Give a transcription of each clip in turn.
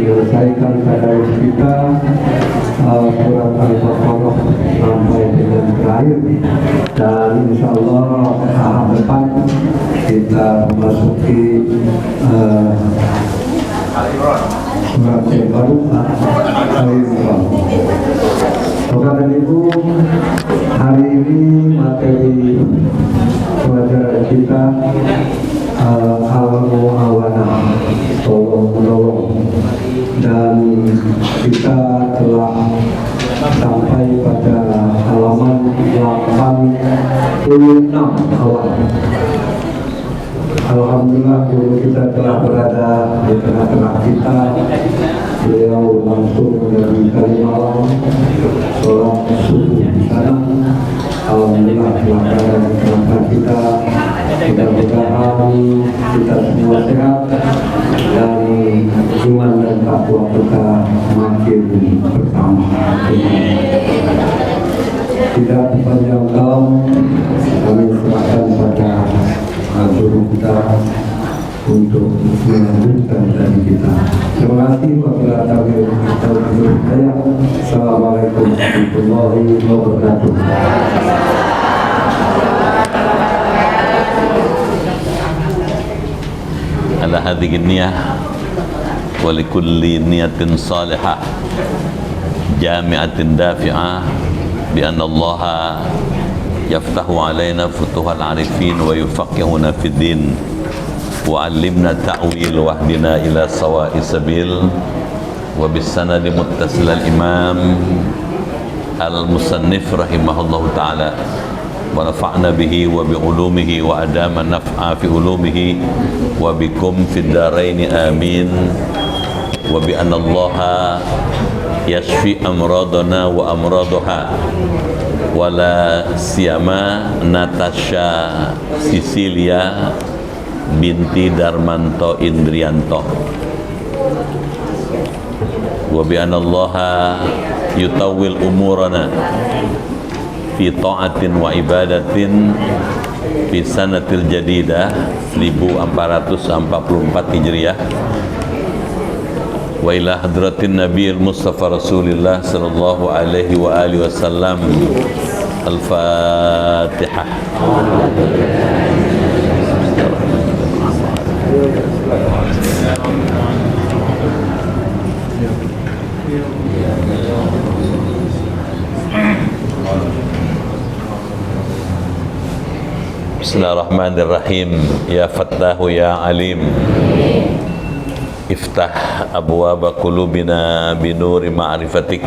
menyelesaikan tadarus kita surat Al-Baqarah sampai dengan terakhir, dan insya Allah tahap depan kita memasuki surat yang baru, Al-Imran. Bapak dan Ibu, hari ini materi pelajaran kita Al-Mu'awanah, tolong-menolong, dan kita telah sampai pada halaman 86 awal. Alhamdulillah guru kita telah berada di tengah-tengah kita. Beliau langsung dari Kalimalang sholat subuh di sana. Alhamdulillah pelajaran kita, mudah-mudahan kita semua sehat dan iman dan takwa kita makin bersama. Tidak panjang kalam, kami serahkan pada guru kita untuk melanjutkan dari kita. Terima kasih. Wabillahi taufiq wal hidayah. Assalamualaikum warahmatullahi wabarakatuh. Ala hadhihi niyah wa likulli niyatin salihah jami'atin dafi'ah bi anna Allah yaftahu alaina futuhal arifin wa yufaqihuna fid din wa 'allimna ta'wil wa hdina ila sawa'i sabil wa bis sanadi muttasil al imam al musannif rahimahullahu ta'ala wa nafa'na bihi wa bi ulumihi wa adama naf'a fi ulumihi wa bikum fid daraini amin wa bi anna Allah yashfi amradana wa amradaha wala siyama Natasha Sicilia binti Darmanto Indrianto wa bi anna Allah yutawwil umurana fi ta'atin wa ibadatin fi sanatil jadidah 1444 Hijriah wa ila hadratin nabiyil mustafa rasulillah sallallahu alaihi wa alihi wasallam. Al-Fatihah. Bismillahirrahmanirrahim. Ya Fattahu ya Alim, iftah abwaba qulubina binuri ma'rifatik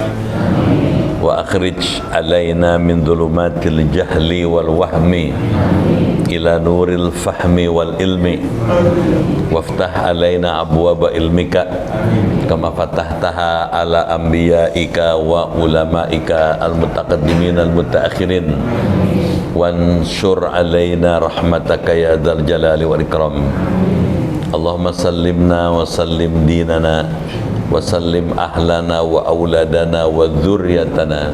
wa akhrij alaina min dhulumatil jahli wal wahmi ila nuril fahmi wal ilmi waftah alaina abwaba ilmika kama fatahtaha ala anbiyaika wa ulamaika al mutaqaddimin al mutaakhirin wansur alaina rahmataka ya dzal jalali wal ikram. Allahumma sallimna wa sallim dinana wa sallim ahlana wa auladana wa dzurriyyatana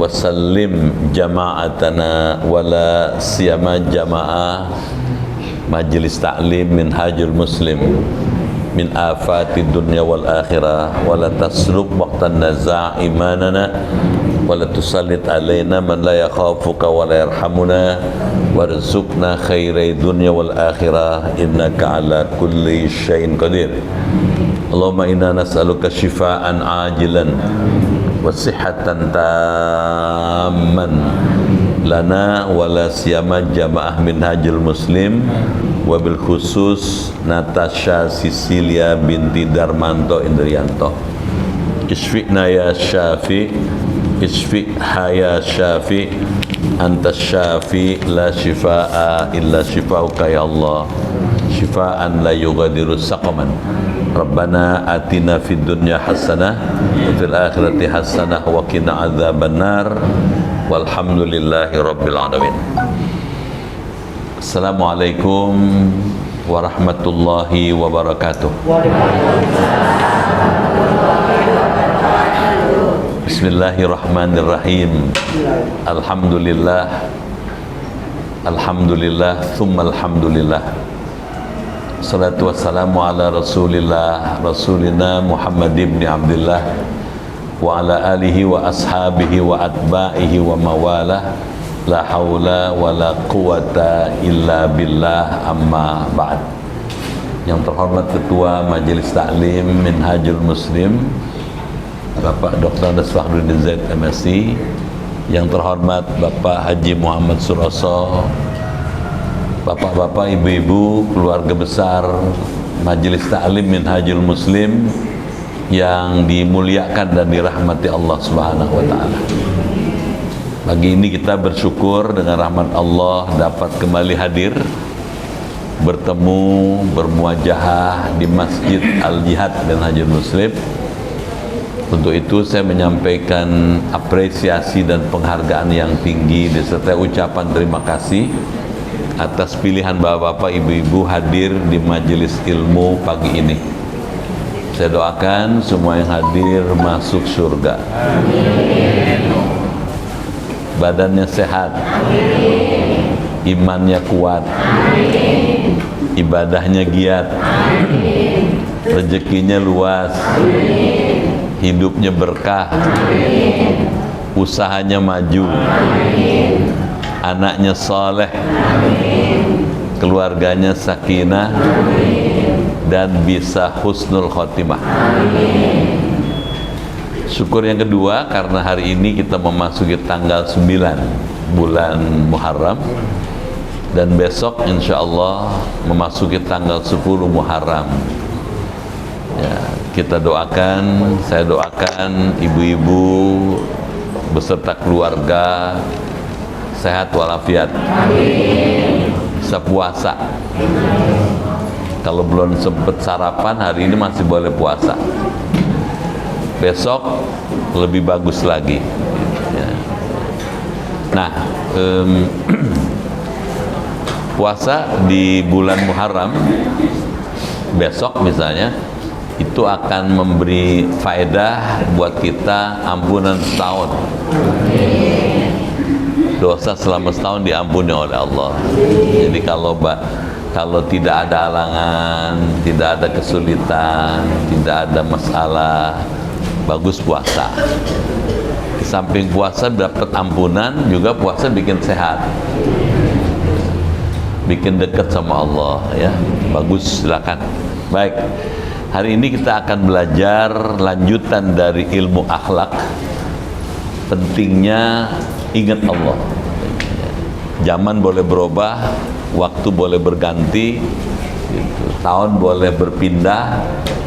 wa sallim jama'atana wa la siyama jama'ah majlis ta'lim minhajul muslim min afati dunya wal akhirah wa la tasruk waqtan naza' imanana wa la tusallit alaina man la yakhafuka wa la yarhamuna warzuqna khairai dunya wal akhirah innaka ala kulli syai'in qadir. Allahumma inna nas'aluka shifaan ajilan wa sihhatan tamman lana wa la siyama jamaah minhajul muslim wa bil khusus Natasha Sicilia binti Darmanto Indrianto. Isfi'na ya Syafi, isfi'ha ya Syafi, anta Syafi la shifaa illa shifauka ya Allah, shifaan la yughadiru saqaman. Rabbana atina fid dunya hasanah wa fil akhirati hasanah wa qina adzabannar walhamdulillahi rabbil alamin. Assalamualaikum warahmatullahi wabarakatuh. Bismillahirrahmanirrahim. Alhamdulillah, alhamdulillah, thumma alhamdulillah. Salatu wassalamu ala Rasulina Muhammad ibn Abdullah wa ala alihi wa ashabihi wa atba'ihi wa mawalah. La haula wa la quwata illa billah, amma ba'd. Yang terhormat Ketua Majelis Taklim Minhajul Muslim Bapak Dr. Andes Fakhruddin Zaid MSc, yang terhormat Bapak Haji Muhammad Suroso, Bapak-bapak, ibu-ibu, keluarga besar Majelis Taklim Minhajul Muslim yang dimuliakan dan dirahmati Allah Subhanahu wa taala. Pagi ini kita bersyukur dengan rahmat Allah dapat kembali hadir, bertemu, bermuajahah di Masjid Al-Jihad Minhajul Muslim. Untuk itu saya menyampaikan apresiasi dan penghargaan yang tinggi disertai ucapan terima kasih atas pilihan bapak-bapak, ibu-ibu hadir di majelis ilmu pagi ini. Saya doakan semua yang hadir masuk surga. Amin. Badannya sehat, imannya kuat, ibadahnya giat, rezekinya luas, hidupnya berkah, usahanya maju, anaknya soleh, keluarganya sakinah, dan bisa husnul khotimah. Syukur yang kedua karena hari ini kita memasuki tanggal 9 bulan Muharram, dan besok insya Allah memasuki tanggal 10 Muharram. Ya, kita doakan, saya doakan ibu-ibu beserta keluarga sehat walafiat, bisa puasa. Kalau belum sempat sarapan, hari ini masih boleh puasa. Besok lebih bagus lagi. Ya. Nah, puasa di bulan Muharram besok misalnya itu akan memberi faedah buat kita ampunan setahun. Dosa selama setahun diampuni oleh Allah. Jadi kalau tidak ada halangan, tidak ada kesulitan, tidak ada masalah, bagus puasa. Di samping puasa dapat ampunan, juga puasa bikin sehat, bikin dekat sama Allah, ya. Bagus, silakan. Baik, hari ini kita akan belajar lanjutan dari ilmu akhlak. Pentingnya ingat Allah. Zaman boleh berubah, waktu boleh berganti, gitu. Tahun boleh berpindah,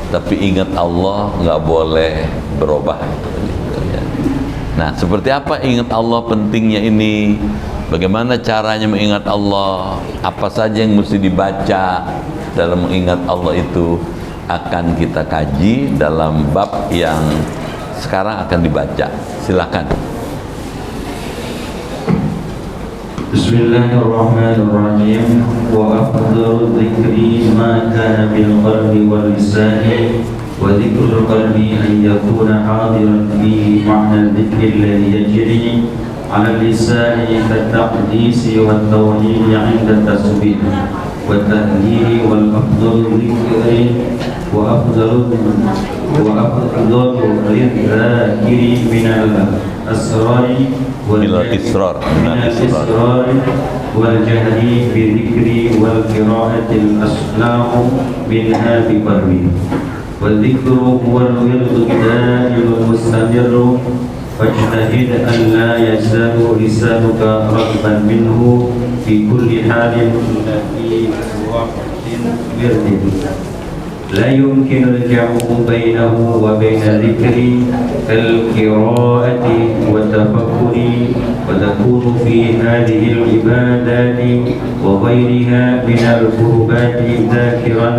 tapi ingat Allah nggak boleh berubah. Nah, seperti apa ingat Allah pentingnya ini? Bagaimana caranya mengingat Allah? Apa saja yang mesti dibaca dalam mengingat Allah itu akan kita kaji dalam bab yang sekarang akan dibaca. Silakan. Bismillahirrahmanirrahim. Wa afdalu dzikri ma kana bil qalbi wal lisani wa dzikrul qalbi an yakuna hadiran fi ma'na dzikri alladhi yajri 'ala lisani kat-taqdisi wat tawhid 'inda tasbih wa tahlil wal afdalu dzikri wa afdalu lidzakiri minal asrari Israr wal jahri bi dzikri wal qira'atil aslam minha bi qarbi wal dzikru huwal wirdu daimul mustamirru fajtahid an la yazalu lisanuka ratban minhu fi kulli halin fi waqtin wirdin. لا يمكن الجمع بينه وبين ذكر كالقراءة والتفكر وتكون في هذه العبادات وغيرها من القربات ذاكرا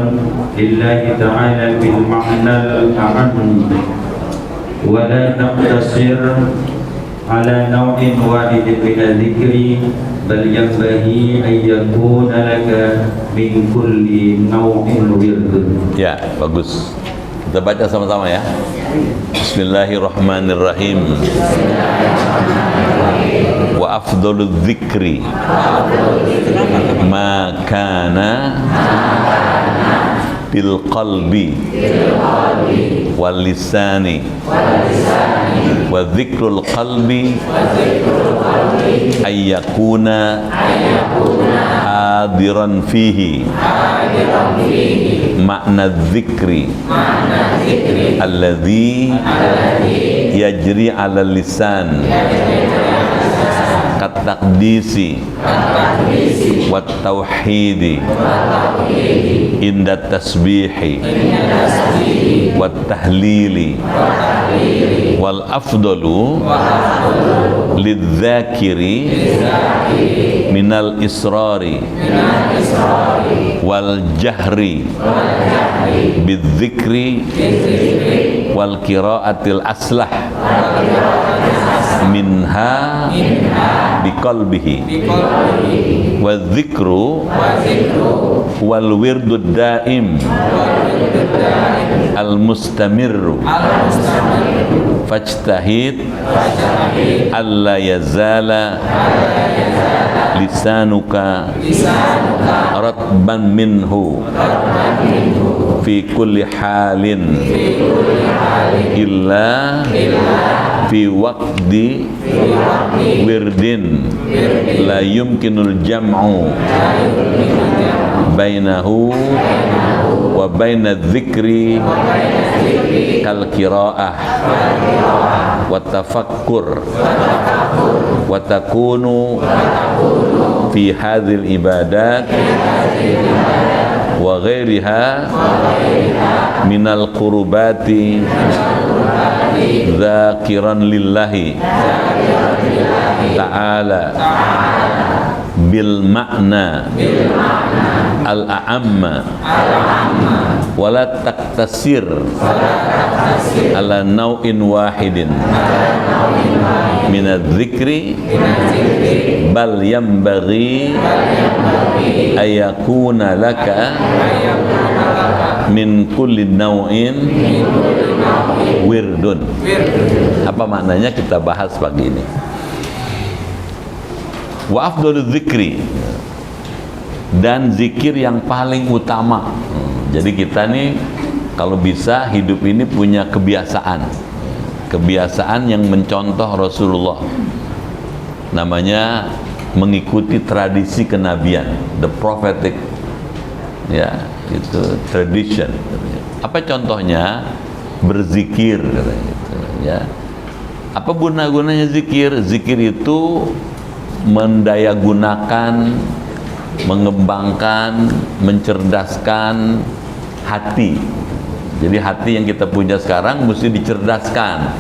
لله تعالى بالمعنى الأعم ولا نقتصر على نوع واحد من الذكر بل ينبغي أن يكون لك min kulli naw'in wird. Ya, bagus. Kita baca sama-sama ya. Bismillahirrahmanirrahim. Wa afdhalul dzikri ma kana bil qalbi wal lisani wa dzikrul qalbi ayyakuna hadiran fihi makna dzikri alladhi yajri ala lisan kat taqdisi wat tauhidi inda tasbihi wat tahlili wal afdalu lidzakiri minal israri wal jahri bidzikri wal qiraatil aslah minha biqalbihi wa dzikru wal wirdud daim al mustamirru fajtahid alla yazala lisanuka ratban minhu fi kulli halin illa fi waqdi wirdin la yumkinul jam'u bainahu wa baina dzikri kal qiraah wa tafakkur wa takunu fi hadhil ibadat wa ghairiha minal qurbati dzakiran lillahi ta'ala bil ma'na al a'amma wala taktasir ala naw'in wahidin min adh-dhikri bal yanbaghi ayakuna laka min kulli naw'in wirdun. Apa maknanya kita bahas pagi ini. Wa afdhalul dzikri, dan zikir yang paling utama. Jadi kita nih kalau bisa hidup ini punya kebiasaan yang mencontoh Rasulullah, namanya mengikuti tradisi kenabian, the prophetic, ya itu tradition. Apa contohnya? Berzikir katanya gitu, ya. Apa guna-gunanya zikir? Zikir itu mendayagunakan, mengembangkan, mencerdaskan hati. Jadi hati yang kita punya sekarang mesti dicerdaskan,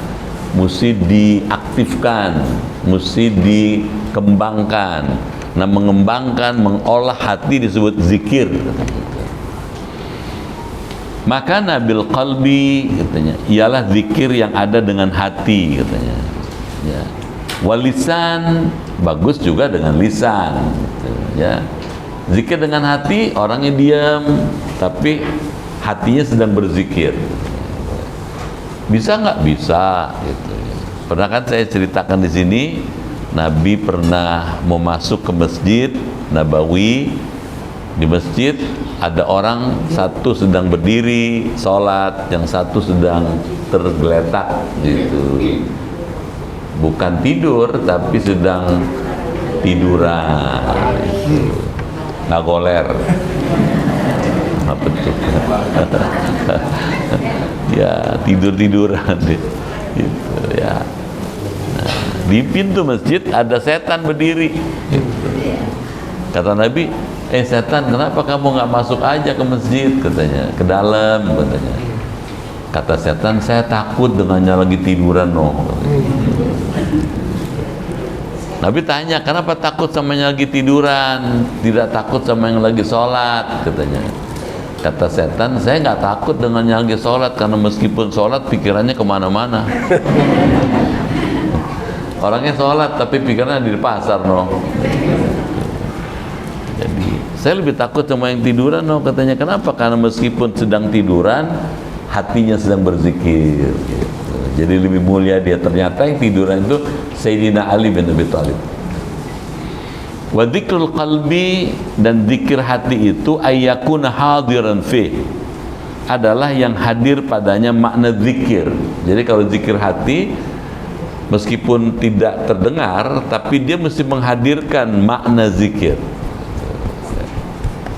mesti diaktifkan, mesti dikembangkan. Nah, mengembangkan, mengolah hati disebut zikir. Maka nabil qalbi katanya ialah zikir yang ada dengan hati katanya, ya. Walisan bagus juga dengan lisan gitu, ya. Zikir dengan hati, orangnya diam tapi hatinya sedang berzikir. Bisa nggak? Bisa gitu. Pernah kan saya ceritakan di sini, Nabi pernah mau masuk ke Masjid Nabawi. Di masjid ada orang, satu sedang berdiri sholat, yang satu sedang tergeletak gitu, bukan tidur tapi sedang tiduran gitu. Ngagoler apa tuh ya, tidur-tiduran gitu ya. Nah, di pintu masjid ada setan berdiri gitu. Kata Nabi, setan, kenapa kamu nggak masuk aja ke masjid katanya, ke dalam katanya. Kata setan, saya takut dengannya lagi tiduran Nabi tanya, kenapa takut sama yang lagi tiduran, tidak takut sama yang lagi sholat katanya. Kata setan, saya nggak takut dengan yang lagi sholat, karena meskipun sholat pikirannya kemana-mana. Orangnya sholat tapi pikirannya di pasar Jadi saya lebih takut sama yang tiduran katanya. Kenapa? Karena meskipun sedang tiduran, hatinya sedang berzikir gitu. Jadi lebih mulia dia. Ternyata yang tiduran itu Sayyidina Ali bin Abi Thalib. Wa dzikrul qalbi, dan zikir hati itu ayyakuna hadiran fi, adalah yang hadir padanya makna zikir. Jadi kalau zikir hati meskipun tidak terdengar, tapi dia mesti menghadirkan makna zikir.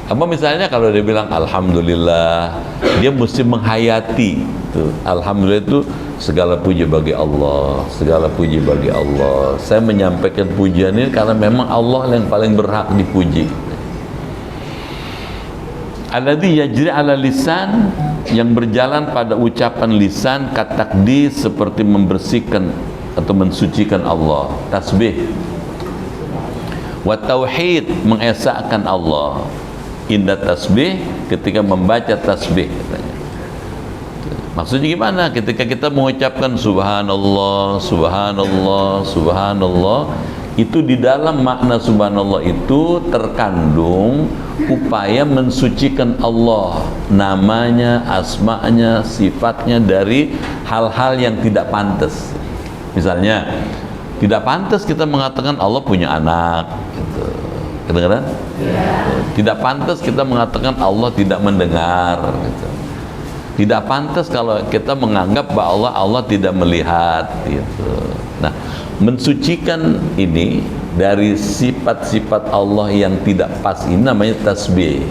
Apa misalnya kalau dia bilang alhamdulillah, dia mesti menghayati tuh. Alhamdulillah itu segala puji bagi Allah, segala puji bagi Allah. Saya menyampaikan pujian ini karena memang Allah yang paling berhak dipuji. Alladzi yajri ala lisan, yang berjalan pada ucapan lisan, katakdis, seperti membersihkan atau mensucikan Allah, tasbih. Wa tauhid, mengesahkan Allah. Indah tasbih, ketika membaca tasbih katanya. Maksudnya gimana? Ketika kita mengucapkan subhanallah, subhanallah, subhanallah, itu di dalam makna subhanallah itu terkandung upaya mensucikan Allah, namanya, asma'nya, sifatnya dari hal-hal yang tidak pantas. Misalnya, tidak pantas kita mengatakan Allah punya anak gitu. Kedengaran? Tidak pantas kita mengatakan Allah tidak mendengar gitu. Tidak pantas kalau kita menganggap bahwa Allah tidak melihat gitu. Nah, mensucikan ini dari sifat-sifat Allah yang tidak pas ini namanya tasbih.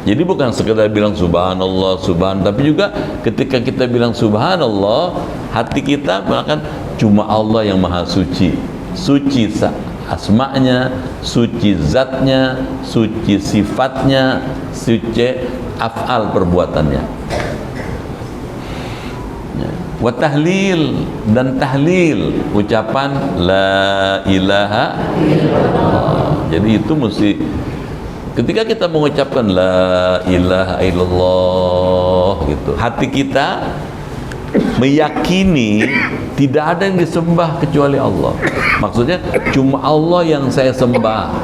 Jadi bukan sekedar bilang subhanallah, tapi juga ketika kita bilang subhanallah, hati kita bahkan cuma Allah yang maha suci. Suci asma'nya, suci zatnya, suci sifatnya, suci af'al perbuatannya. Wa tahlil, dan tahlil ucapan la ilaha illallah. Jadi itu mesti ketika kita mengucapkan la ilaha illallah gitu, hati kita meyakini tidak ada yang disembah kecuali Allah. Maksudnya cuma Allah yang saya sembah,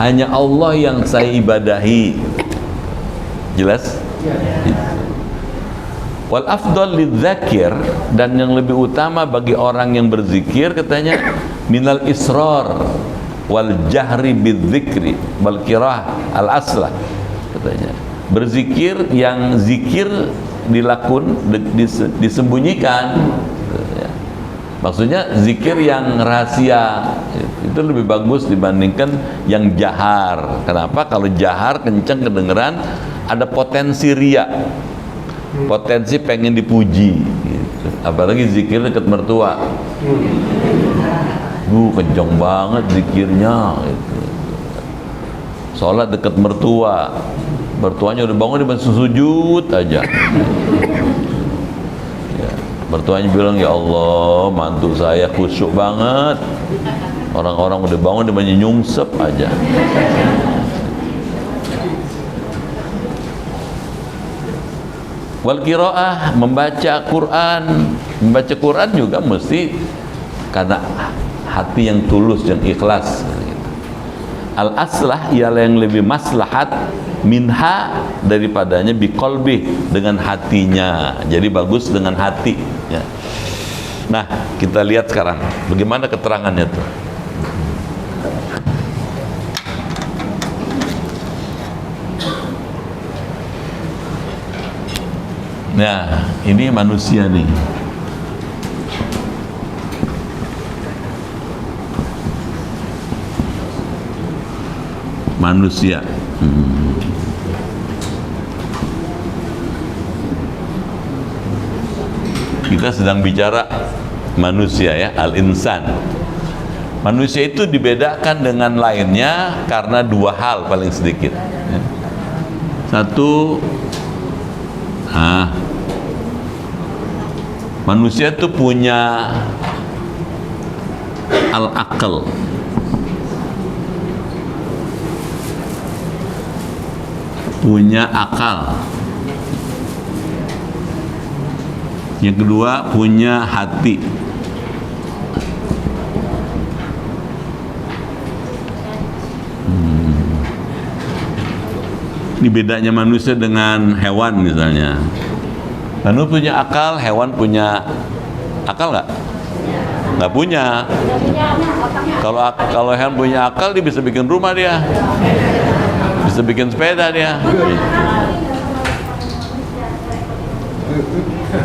hanya Allah yang saya ibadahi. Jelas? Wal afdal lidzakir, dan yang lebih utama bagi orang yang berzikir katanya minal israr wal jahri bidzikri wal qiraah al aslah katanya. Berzikir yang zikir disembunyikan. Maksudnya zikir yang rahasia itu lebih bagus dibandingkan yang jahar. Kenapa? Kalau jahar kencang kedengeran, ada potensi riya, potensi pengen dipuji gitu. Apalagi zikir dekat mertua, kencang banget zikirnya gitu. Sholat dekat mertua, mertuanya udah bangun dia masih sujud aja. Ya, mertuanya bilang, ya Allah, mantu saya khusyuk banget. Orang-orang udah bangun dia masih nyungsep aja. Wal qiraah, membaca Quran. Membaca Quran juga mesti karena hati yang tulus, yang ikhlas. Al aslah ialah yang lebih maslahat minha daripadanya biqalbi, dengan hatinya. Jadi bagus dengan hati ya. Nah, kita lihat sekarang bagaimana keterangannya tuh. Nah, ini manusia nih. Manusia. Kita sedang bicara manusia ya, al-insan. Manusia itu dibedakan dengan lainnya karena dua hal paling sedikit. Satu, manusia itu punya al-aql, punya akal. Yang kedua, punya hati. Ini bedanya manusia dengan hewan misalnya. Manusia punya akal, hewan punya akal nggak? Nggak punya. Kalau hewan punya akal, dia bisa bikin rumah dia, bisa bikin sepeda dia.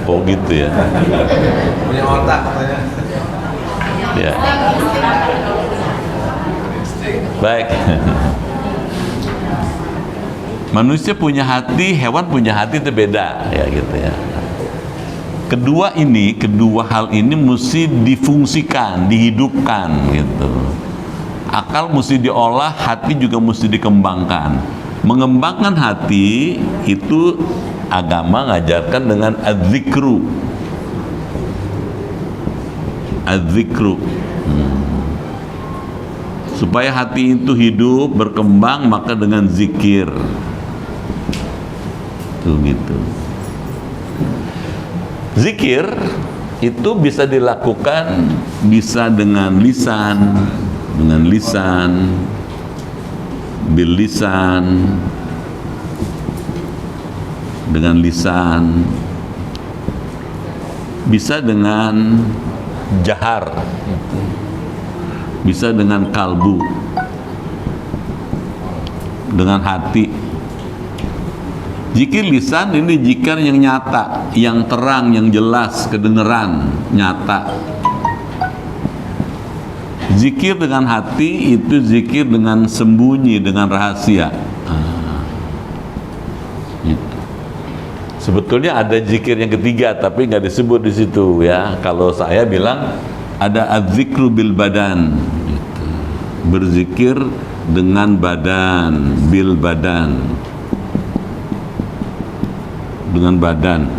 Oh gitu ya. Punya otak katanya. Ya. Baik. Manusia punya hati, hewan punya hati itu beda, ya gitu ya. Kedua hal ini mesti difungsikan, dihidupkan gitu. Akal mesti diolah, hati juga mesti dikembangkan. Mengembangkan hati itu agama ngajarkan dengan adzikru. Adzikru. Supaya hati itu hidup, berkembang, maka dengan zikir. Tuh gitu. Zikir itu bisa dilakukan, bisa dengan lisan, bil lisan, dengan lisan, bisa dengan jahar, bisa dengan kalbu, dengan hati. Zikir lisan ini zikir yang nyata, yang terang, yang jelas, kedengeran, nyata. Zikir dengan hati itu zikir dengan sembunyi, dengan rahasia. Gitu. Sebetulnya ada zikir yang ketiga, tapi nggak disebut di situ ya. Kalau saya bilang ada adzikru bil badan, gitu. Berzikir dengan badan, bil badan. Dengan badan.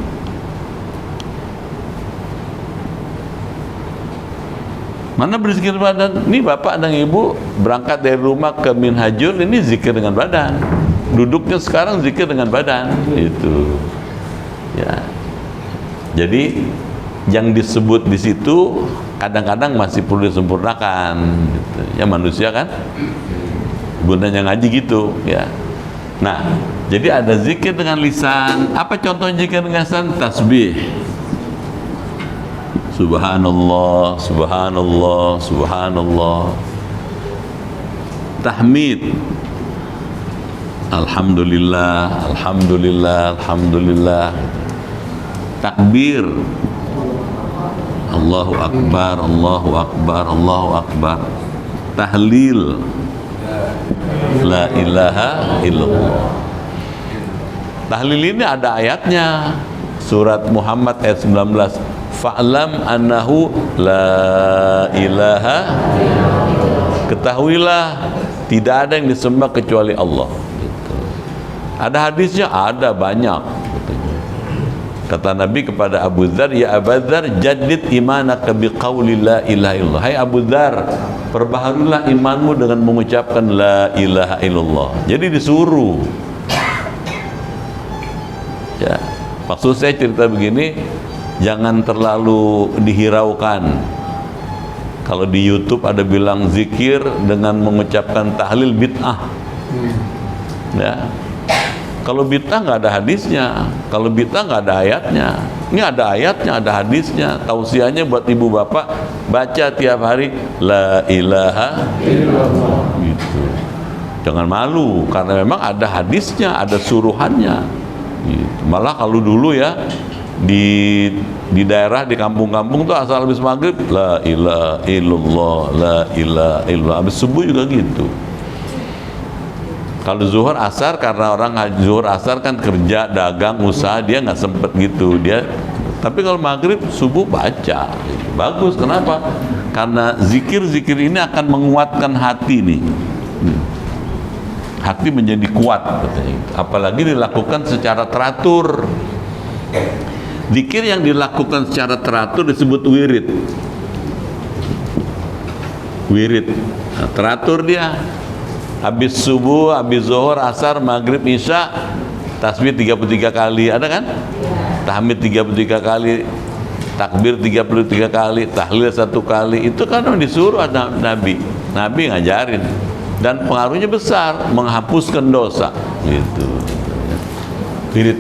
Mana berzikir badan? Ini bapak dan ibu berangkat dari rumah ke Minhajul, ini zikir dengan badan. Duduknya sekarang zikir dengan badan. Itu. Ya. Jadi yang disebut di situ kadang-kadang masih perlu disempurnakan. Gitu. Ya manusia kan, bundanya ngaji gitu. Ya. Nah, jadi ada zikir dengan lisan. Apa contoh zikir dengan lisan? Tasbih. Subhanallah, subhanallah, subhanallah. Tahmid. Alhamdulillah, alhamdulillah, alhamdulillah. Takbir. Allahu akbar, Allahu akbar, Allahu akbar. Tahlil. La ilaha illallah. Tahlil ini ada ayatnya. Surat Muhammad ayat 19. Fa'lam annahu la ilaha. Ketahuilah tidak ada yang disembah kecuali Allah. Gitu. Ada hadisnya, ada banyak. Kata Nabi kepada Abu Dzar, ya Abu Dzar, jaddid imanaka biqauli la ilaha illallah. Hai Abu Dzar, perbaharulah imanmu dengan mengucapkan la ilaha illallah. Jadi disuruh. Ya, maksud saya cerita begini, jangan terlalu dihiraukan. Kalau di YouTube ada bilang zikir dengan mengucapkan tahlil bid'ah. Ya. Kalau bid'ah nggak ada hadisnya, kalau bid'ah nggak ada ayatnya. Ini ada ayatnya, ada hadisnya. Tausiahnya buat ibu bapak, baca tiap hari la ilaha illallah. Gitu. Jangan malu, karena memang ada hadisnya, ada suruhannya. Gitu. Malah kalau dulu ya di daerah, di kampung-kampung tuh asal habis maghrib la ilaha illallah, la ilaha illallah. Habis subuh juga gitu. Kalau zuhur asar, karena orang zuhur asar kan kerja, dagang, usaha, dia nggak sempet gitu dia. Tapi kalau maghrib subuh baca, bagus. Kenapa? Karena zikir ini akan menguatkan hati nih. Hati menjadi kuat, katanya. Apalagi dilakukan secara teratur. Zikir yang dilakukan secara teratur disebut wirid. Wirid, nah, teratur dia. Habis subuh, habis zuhur, asar, maghrib, isya, tasbih 33 kali, ada kan? Tahmid 33 kali, takbir 33 kali, tahlil 1 kali. Itu kan disuruh ada Nabi ngajarin. Dan pengaruhnya besar, menghapuskan dosa. Gitu. Wirid.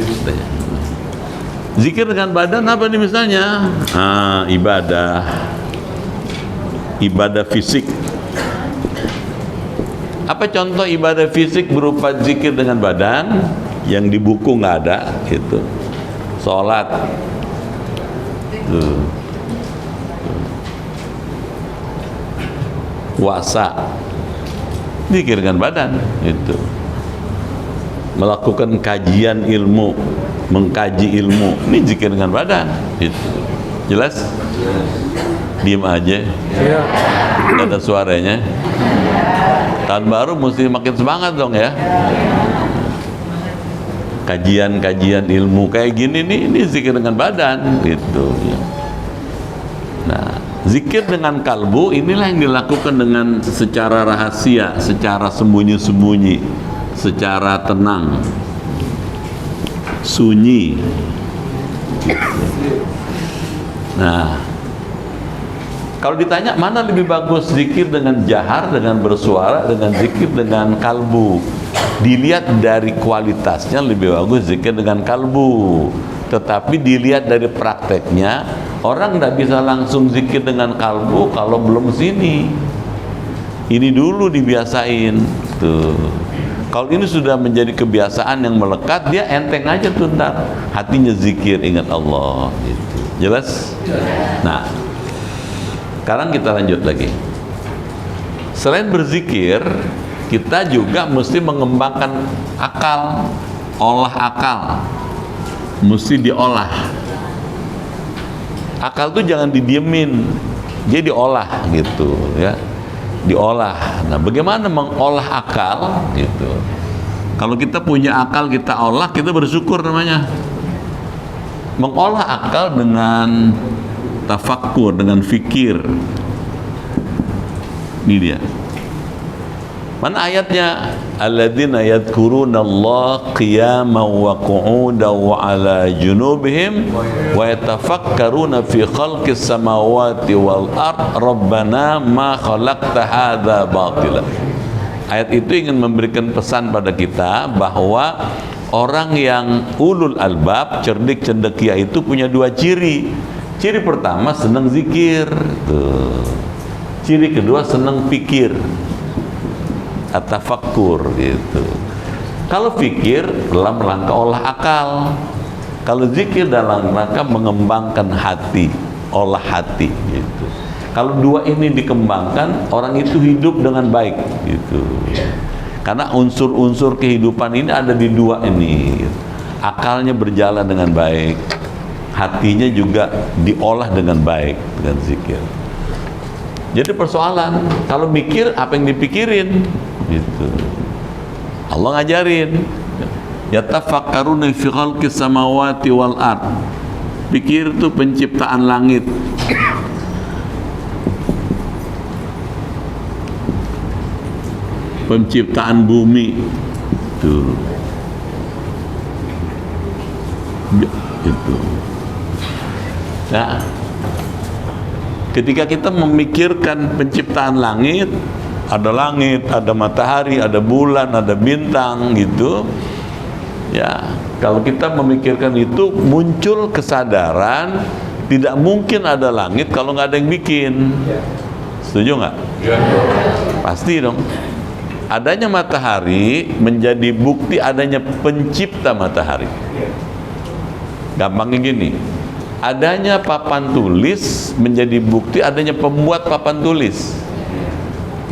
Zikir dengan badan apa nih misalnya? Ibadah fisik. Apa contoh ibadah fisik berupa zikir dengan badan yang di buku nggak ada? Itu sholat, tuh. Puasa, zikir dengan badan, itu. Melakukan kajian ilmu, mengkaji ilmu, ini zikir dengan badan, itu. Jelas? Diem aja, nggak ada suaranya. Tahun baru mesti makin semangat dong ya. Kajian ilmu kayak gini nih, ini zikir dengan badan gitu. Nah, zikir dengan kalbu inilah yang dilakukan dengan secara rahasia, secara sembunyi-sembunyi, secara tenang, sunyi. Nah, kalau ditanya mana lebih bagus zikir dengan jahar, dengan bersuara, dengan zikir dengan kalbu, dilihat dari kualitasnya lebih bagus zikir dengan kalbu. Tetapi dilihat dari prakteknya, orang tidak bisa langsung zikir dengan kalbu kalau belum sini. Ini dulu dibiasain tuh. Kalau ini sudah menjadi kebiasaan yang melekat, dia enteng aja tuh ntar hatinya zikir, ingat Allah gitu. Jelas? Nah, sekarang kita lanjut lagi. Selain berzikir, kita juga mesti mengembangkan akal, olah akal, mesti diolah. Akal tuh jangan didiemin, dia diolah gitu ya, diolah. Nah, bagaimana mengolah akal gitu? Kalau kita punya akal kita olah, kita bersyukur namanya. Mengolah akal dengan tafakkur, dengan fikir. Ini dia. Mana ayatnya? Alladzina yadhkurunallaha qiyaman wa qu'udan wa 'ala junubihim wa yatafakkaruna fi khalqis samawati wal ard rabbana ma khalaqta hadza batila. Ayat itu ingin memberikan pesan pada kita bahwa orang yang ulul albab, cerdik cendekia itu punya dua ciri. Ciri pertama senang zikir, tuh. Ciri kedua senang pikir, atafakkur gitu. Kalau fikir dalam rangka olah akal, kalau zikir dalam rangka mengembangkan hati, olah hati gitu. Kalau dua ini dikembangkan, orang itu hidup dengan baik gitu. Karena unsur-unsur kehidupan ini ada di dua ini. Akalnya berjalan dengan baik, hatinya juga diolah dengan baik dengan zikir. Jadi persoalan kalau mikir apa yang dipikirin gitu. Allah ngajarin yatafakkaruna fi khalqis samawati wal ard. Pikir itu penciptaan langit, penciptaan bumi tuh. Itu. Nah, ketika kita memikirkan penciptaan langit, ada matahari, ada bulan, ada bintang gitu. Ya, kalau kita memikirkan itu muncul kesadaran tidak mungkin ada langit kalau nggak ada yang bikin. Setuju nggak? Pasti dong. Adanya matahari menjadi bukti adanya pencipta matahari. Gampangnya gini, adanya papan tulis menjadi bukti adanya pembuat papan tulis.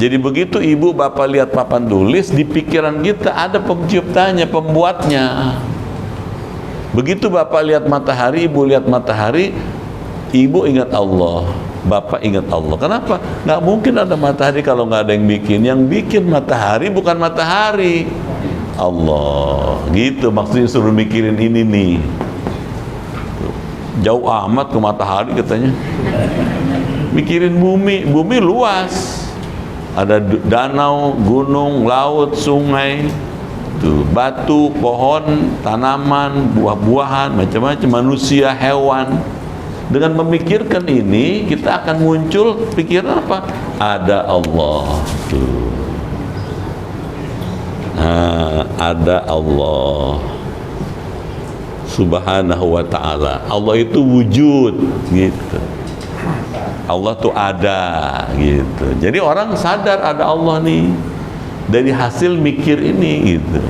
Jadi begitu ibu bapak lihat papan tulis, di pikiran kita ada penciptanya, pembuatnya. Begitu bapak lihat matahari, ibu lihat matahari, ibu ingat Allah, bapak ingat Allah. Kenapa? Nggak mungkin ada matahari kalau nggak ada yang bikin. Yang bikin matahari bukan matahari, Allah. Gitu maksudnya, suruh mikirin ini nih. Jauh amat ke matahari katanya. Mikirin bumi, bumi luas. Ada danau, gunung, laut, sungai, tuh, batu, pohon, tanaman, buah-buahan, macam-macam, manusia, hewan. Dengan memikirkan ini, kita akan muncul pikiran apa? Ada Allah. Tuh. Nah, ada Allah. Subhanahu wa ta'ala. Allah itu wujud gitu. Allah tuh ada gitu. Jadi orang sadar ada Allah nih dari hasil mikir ini gitu.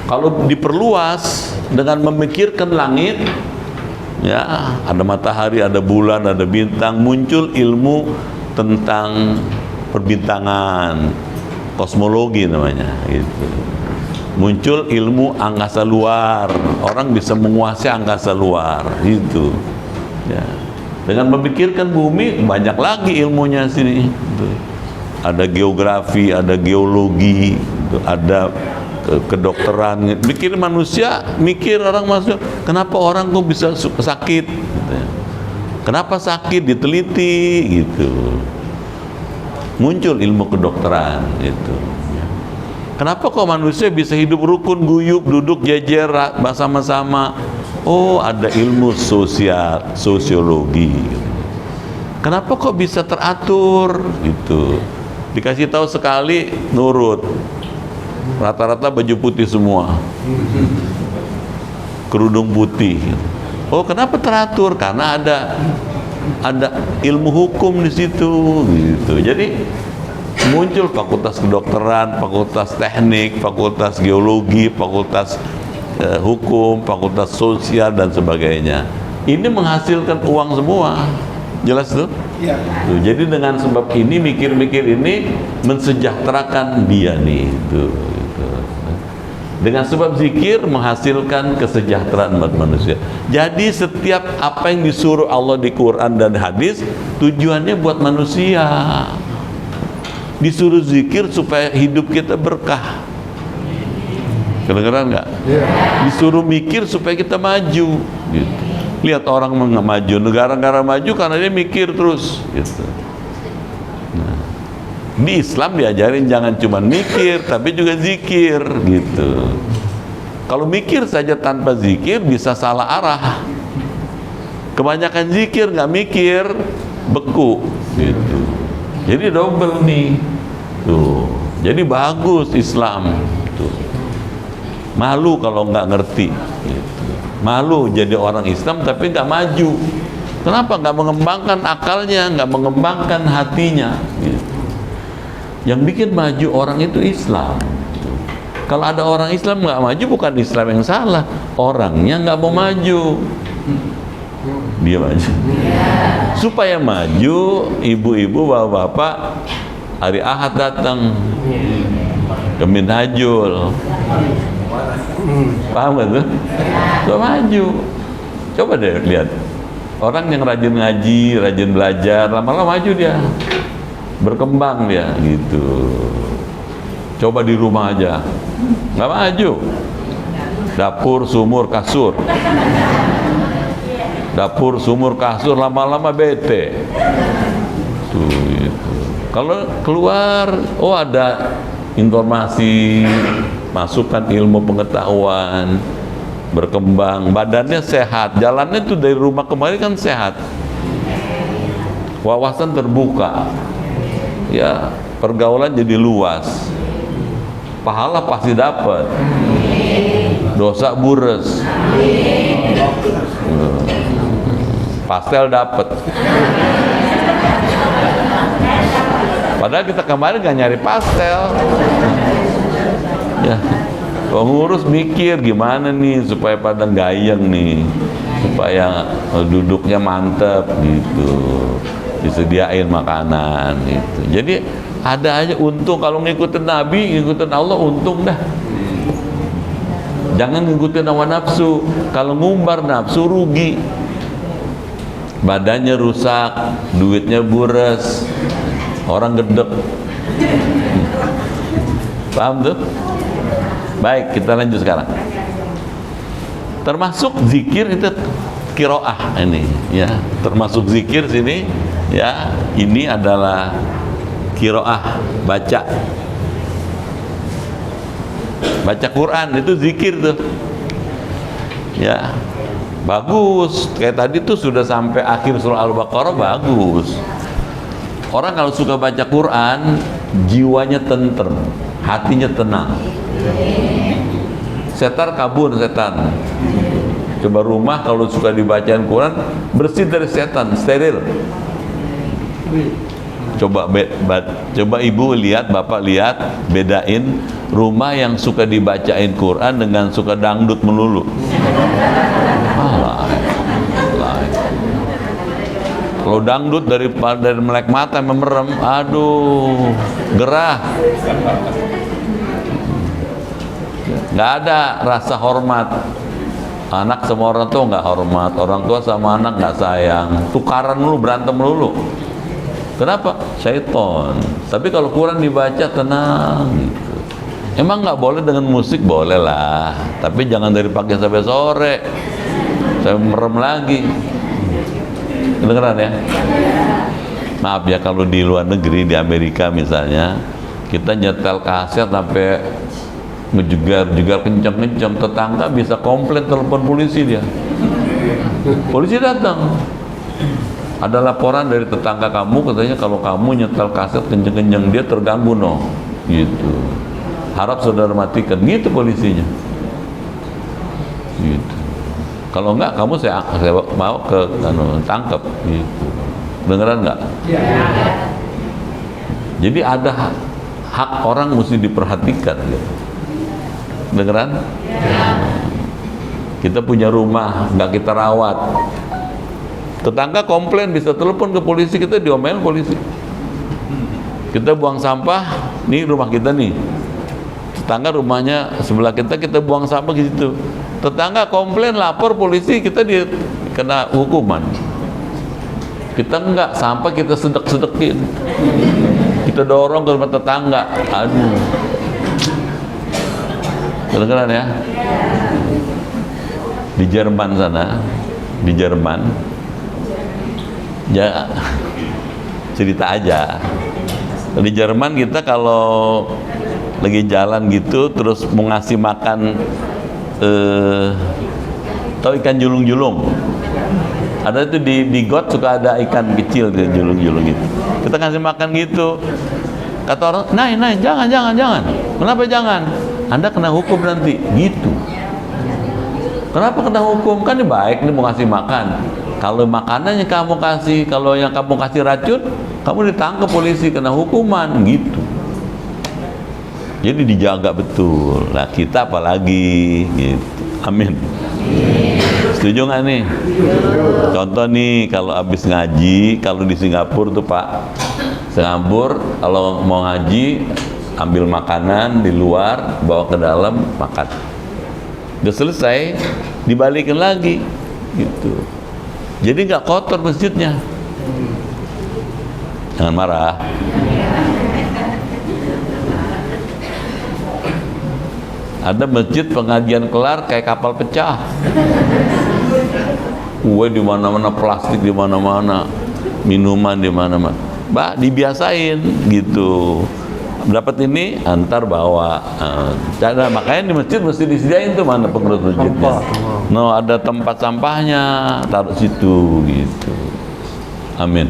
Kalau diperluas dengan memikirkan langit, ya, ada matahari, ada bulan, ada bintang, muncul ilmu tentang perbintangan, kosmologi namanya gitu. Muncul ilmu angkasa luar, orang bisa menguasai angkasa luar gitu ya. Dengan memikirkan bumi banyak lagi ilmunya sini gitu. Ada geografi, ada geologi gitu. Ada kedokteran. Mikir manusia, mikir orang masuk, kenapa orang kok bisa sakit gitu ya. Kenapa sakit, diteliti gitu. Muncul ilmu kedokteran gitu. Kenapa kok manusia bisa hidup rukun, guyup, duduk jejer bersama-sama? Oh, ada ilmu sosial, sosiologi. Kenapa kok bisa teratur gitu? Dikasih tahu sekali nurut. Rata-rata baju putih semua. Kerudung putih. Oh, kenapa teratur? Karena ada ilmu hukum di situ gitu. Jadi muncul fakultas kedokteran, fakultas teknik, fakultas geologi, fakultas hukum, fakultas sosial dan sebagainya. Ini menghasilkan uang semua. Jelas tuh? Ya. Tuh, jadi dengan sebab ini mikir-mikir ini mensejahterakan dia nih tuh, gitu. Dengan sebab zikir menghasilkan kesejahteraan umat manusia. Jadi setiap apa yang disuruh Allah di Quran dan hadis tujuannya buat manusia. Disuruh zikir supaya hidup kita berkah. Kedengeran nggak? Yeah. Disuruh mikir supaya kita maju. Gitu. Lihat orang maju, negara-negara maju karena dia mikir terus. Gitu. Nah, di Islam diajarin jangan cuma mikir, tapi juga zikir. Gitu. Kalau mikir saja tanpa zikir bisa salah arah. Kebanyakan zikir nggak mikir, beku. Gitu. Jadi double nih tuh. Jadi bagus Islam tuh. Malu kalau nggak ngerti gitu. Malu jadi orang Islam tapi nggak maju. Kenapa? Nggak mengembangkan akalnya, nggak mengembangkan hatinya gitu. Yang bikin maju orang itu Islam gitu. Kalau ada orang Islam nggak maju, bukan Islam yang salah, orangnya nggak mau maju. Dia maju. Supaya maju, ibu-ibu, bapak-bapak hari Ahad datang ke Minhajul. Paham gak tuh? Supaya maju. Coba deh lihat. Orang yang rajin ngaji, rajin belajar, lama-lama maju dia. Berkembang dia gitu. Coba di rumah aja. Nggak maju. Dapur, sumur, kasur. Dapur, sumur, kasur, lama-lama bete. Tuh, gitu. Kalau keluar, oh ada informasi, masukkan ilmu pengetahuan, berkembang, badannya sehat, jalannya tuh dari rumah kemari kan sehat, wawasan terbuka, ya pergaulan jadi luas, pahala pasti dapat, dosa bures. Pastel dapat. Padahal kita kemarin nggak nyari pastel. Ya, pengurus mikir gimana nih supaya pada gayeng nih, supaya duduknya mantep gitu, disediain makanan gitu. Jadi ada aja untung kalau ngikutin Nabi, ngikutin Allah untung dah. Jangan ngikutin hawa nafsu. Kalau ngumbar nafsu rugi. Badannya rusak, duitnya bures, orang gedek. Paham tuh? Baik, kita lanjut sekarang. Termasuk zikir itu qiraah ini, ya. Termasuk zikir sini, ya. Ini adalah qiraah, baca. Baca Quran itu zikir tuh. Ya. Bagus, kayak tadi tuh sudah sampai akhir surah Al-Baqarah, bagus. Orang kalau suka baca Quran, jiwanya tentrem, hatinya tenang. setan kabur, setan. Coba rumah kalau suka dibacain Quran, bersih dari setan, steril. Coba ibu lihat, bapak lihat, bedain rumah yang suka dibacain Quran dengan suka dangdut melulu. Kalau dangdut dari melek mata memerem, aduh, gerah. Nggak ada rasa hormat. Anak sama orang tua nggak hormat, orang tua sama anak nggak sayang, tukaran dulu, berantem dulu. Kenapa? Syaiton. Tapi kalau Quran dibaca tenang gitu. Emang nggak boleh dengan musik? Boleh lah, tapi jangan dari pagi sampai sore, saya merem lagi. Kedengeran ya? Maaf ya kalau di luar negeri, di Amerika misalnya, kita nyetel kaset sampai ngejegar kencang-kencang, tetangga bisa komplain, telepon polisi dia. Polisi datang. Ada laporan dari tetangga kamu, katanya kalau kamu nyetel kaset kencang-kencang, dia terganggu gitu. Harap saudara matikan, gitu polisinya. Gitu. Kalau enggak, kamu saya mau ke tangkap gitu. Dengeran enggak? Ya. Jadi ada hak orang mesti diperhatikan gitu. Dengeran? Ya. Kita punya rumah, nggak kita rawat. Tetangga komplain, bisa telepon ke polisi, kita diomelin polisi. Kita buang sampah, nih rumah kita nih. Tetangga rumahnya sebelah kita buang sampah gitu. Tetangga komplain, lapor polisi, kita kena hukuman. Kita enggak, sampah kita sedek-sedekin. Kita dorong ke rumah tetangga. Aduh. Kedengeran ya? Di Jerman sana, di Jerman, ya cerita aja. Di Jerman kita kalau lagi jalan gitu, terus mau ngasih makan, tahu ikan julung-julung? Ada itu di got suka ada ikan kecil julung-julung gitu. Kita ngasih makan gitu. Kata orang, nah, jangan. Kenapa jangan? Anda kena hukum nanti, gitu. Kenapa kena hukum? Kan ini baik, ini mau ngasih makan. Kalau makanannya kamu kasih, kalau yang kamu kasih racun, kamu ditangkap polisi, kena hukuman, gitu. Jadi dijaga betul. Nah kita apalagi, gitu. Amin. Setuju nggak nih? Contoh nih, kalau habis ngaji, kalau di Singapura tuh Pak, Singapura kalau mau ngaji, ambil makanan di luar, bawa ke dalam, makan. Udah selesai, dibalikin lagi, gitu. Jadi nggak kotor masjidnya. Jangan marah. Ada masjid pengajian kelar kayak kapal pecah. Kue di mana-mana, plastik di mana-mana, minuman di mana-mana. Mbak, dibiasain gitu. Dapat ini, antar bawa. Makanya di masjid mesti disediain tuh, mana pengurus masjidnya. No, ada tempat sampahnya, taruh situ gitu. Amin.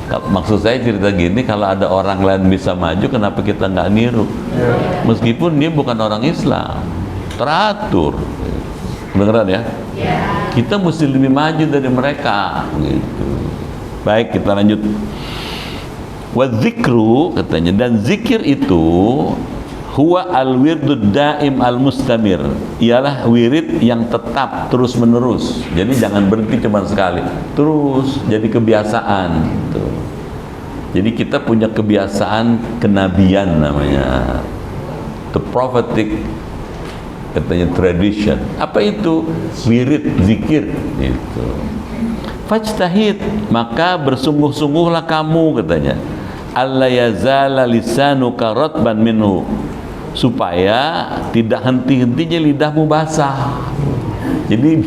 Maksud saya cerita gini, kalau ada orang lain bisa maju, kenapa kita nggak niru? Meskipun dia bukan orang Islam, teratur. Beneran ya? Kita mesti lebih maju dari mereka. Gitu. Baik, kita lanjut. Wa dzikru katanya, dan zikir itu huwa al-wirdud daim al-mustamir, ialah wirid yang tetap terus menerus. Jadi jangan berhenti cuma sekali, terus jadi kebiasaan gitu. Jadi kita punya kebiasaan kenabian namanya, the prophetic katanya tradition. Apa itu? Wirid, zikir gitu. Fajtahid, maka bersungguh-sungguhlah kamu katanya, alla yazala lisanuka ratban minhu, supaya tidak henti-hentinya lidahmu basah. Jadi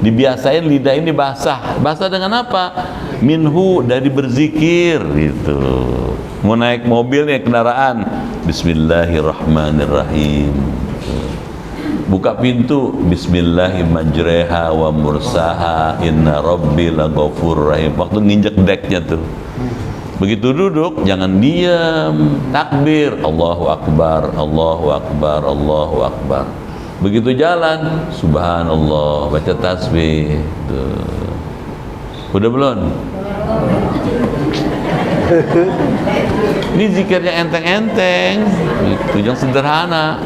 dibiasain lidah ini basah. Basah dengan apa? Minhu, dari berzikir gitu. Mau naik mobil nih, kendaraan, Bismillahirrahmanirrahim. Buka pintu, Bismillahirrahmanirrahim wa mursaha inna rabbi laghafurur rahim. Waktu nginjek deknya tuh, Begitu duduk, jangan diam, takbir, Allahu Akbar, Allahu Akbar, Allahu Akbar. Begitu jalan, Subhanallah, baca tasbih. Tuh. Udah belum? Ini zikirnya enteng-enteng, itu yang sederhana.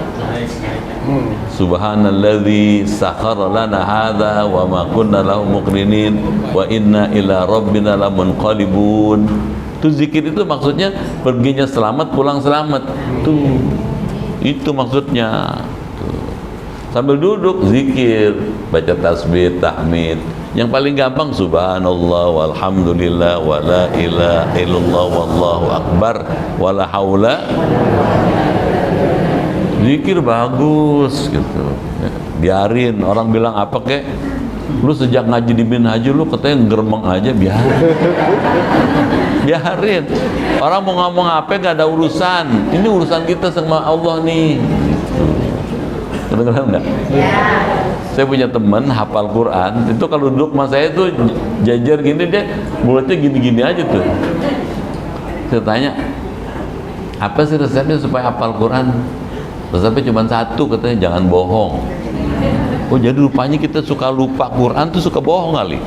Subhanalladzi sakhkhara lana hadza wa ma kunna lahu muqrinin wa inna ila rabbina lamunqalibun. Itu zikir itu maksudnya perginya selamat, pulang selamat. Tuh. Itu maksudnya. Tuh. Sambil duduk zikir, baca tasbih, tahmid. Yang paling gampang subhanallah walhamdulillah wa la ilaha illallah wallahu akbar wala haula. Zikir bagus gitu. Biarin orang bilang apa kek. Lu sejak ngaji di Minhaj lu katanya geremeng aja, biarin. Orang mau ngomong apa gak ada urusan. Ini urusan kita sama Allah nih. Gitu. Kedengeran nggak? Saya punya teman hafal Quran, itu kalau duduk sama saya tuh jajar gini, dia mulutnya gini-gini aja tuh. Saya tanya, apa sih resepnya supaya hafal Quran? Resepnya cuma satu, katanya jangan bohong. Oh jadi rupanya kita suka lupa Quran tuh suka bohong kali.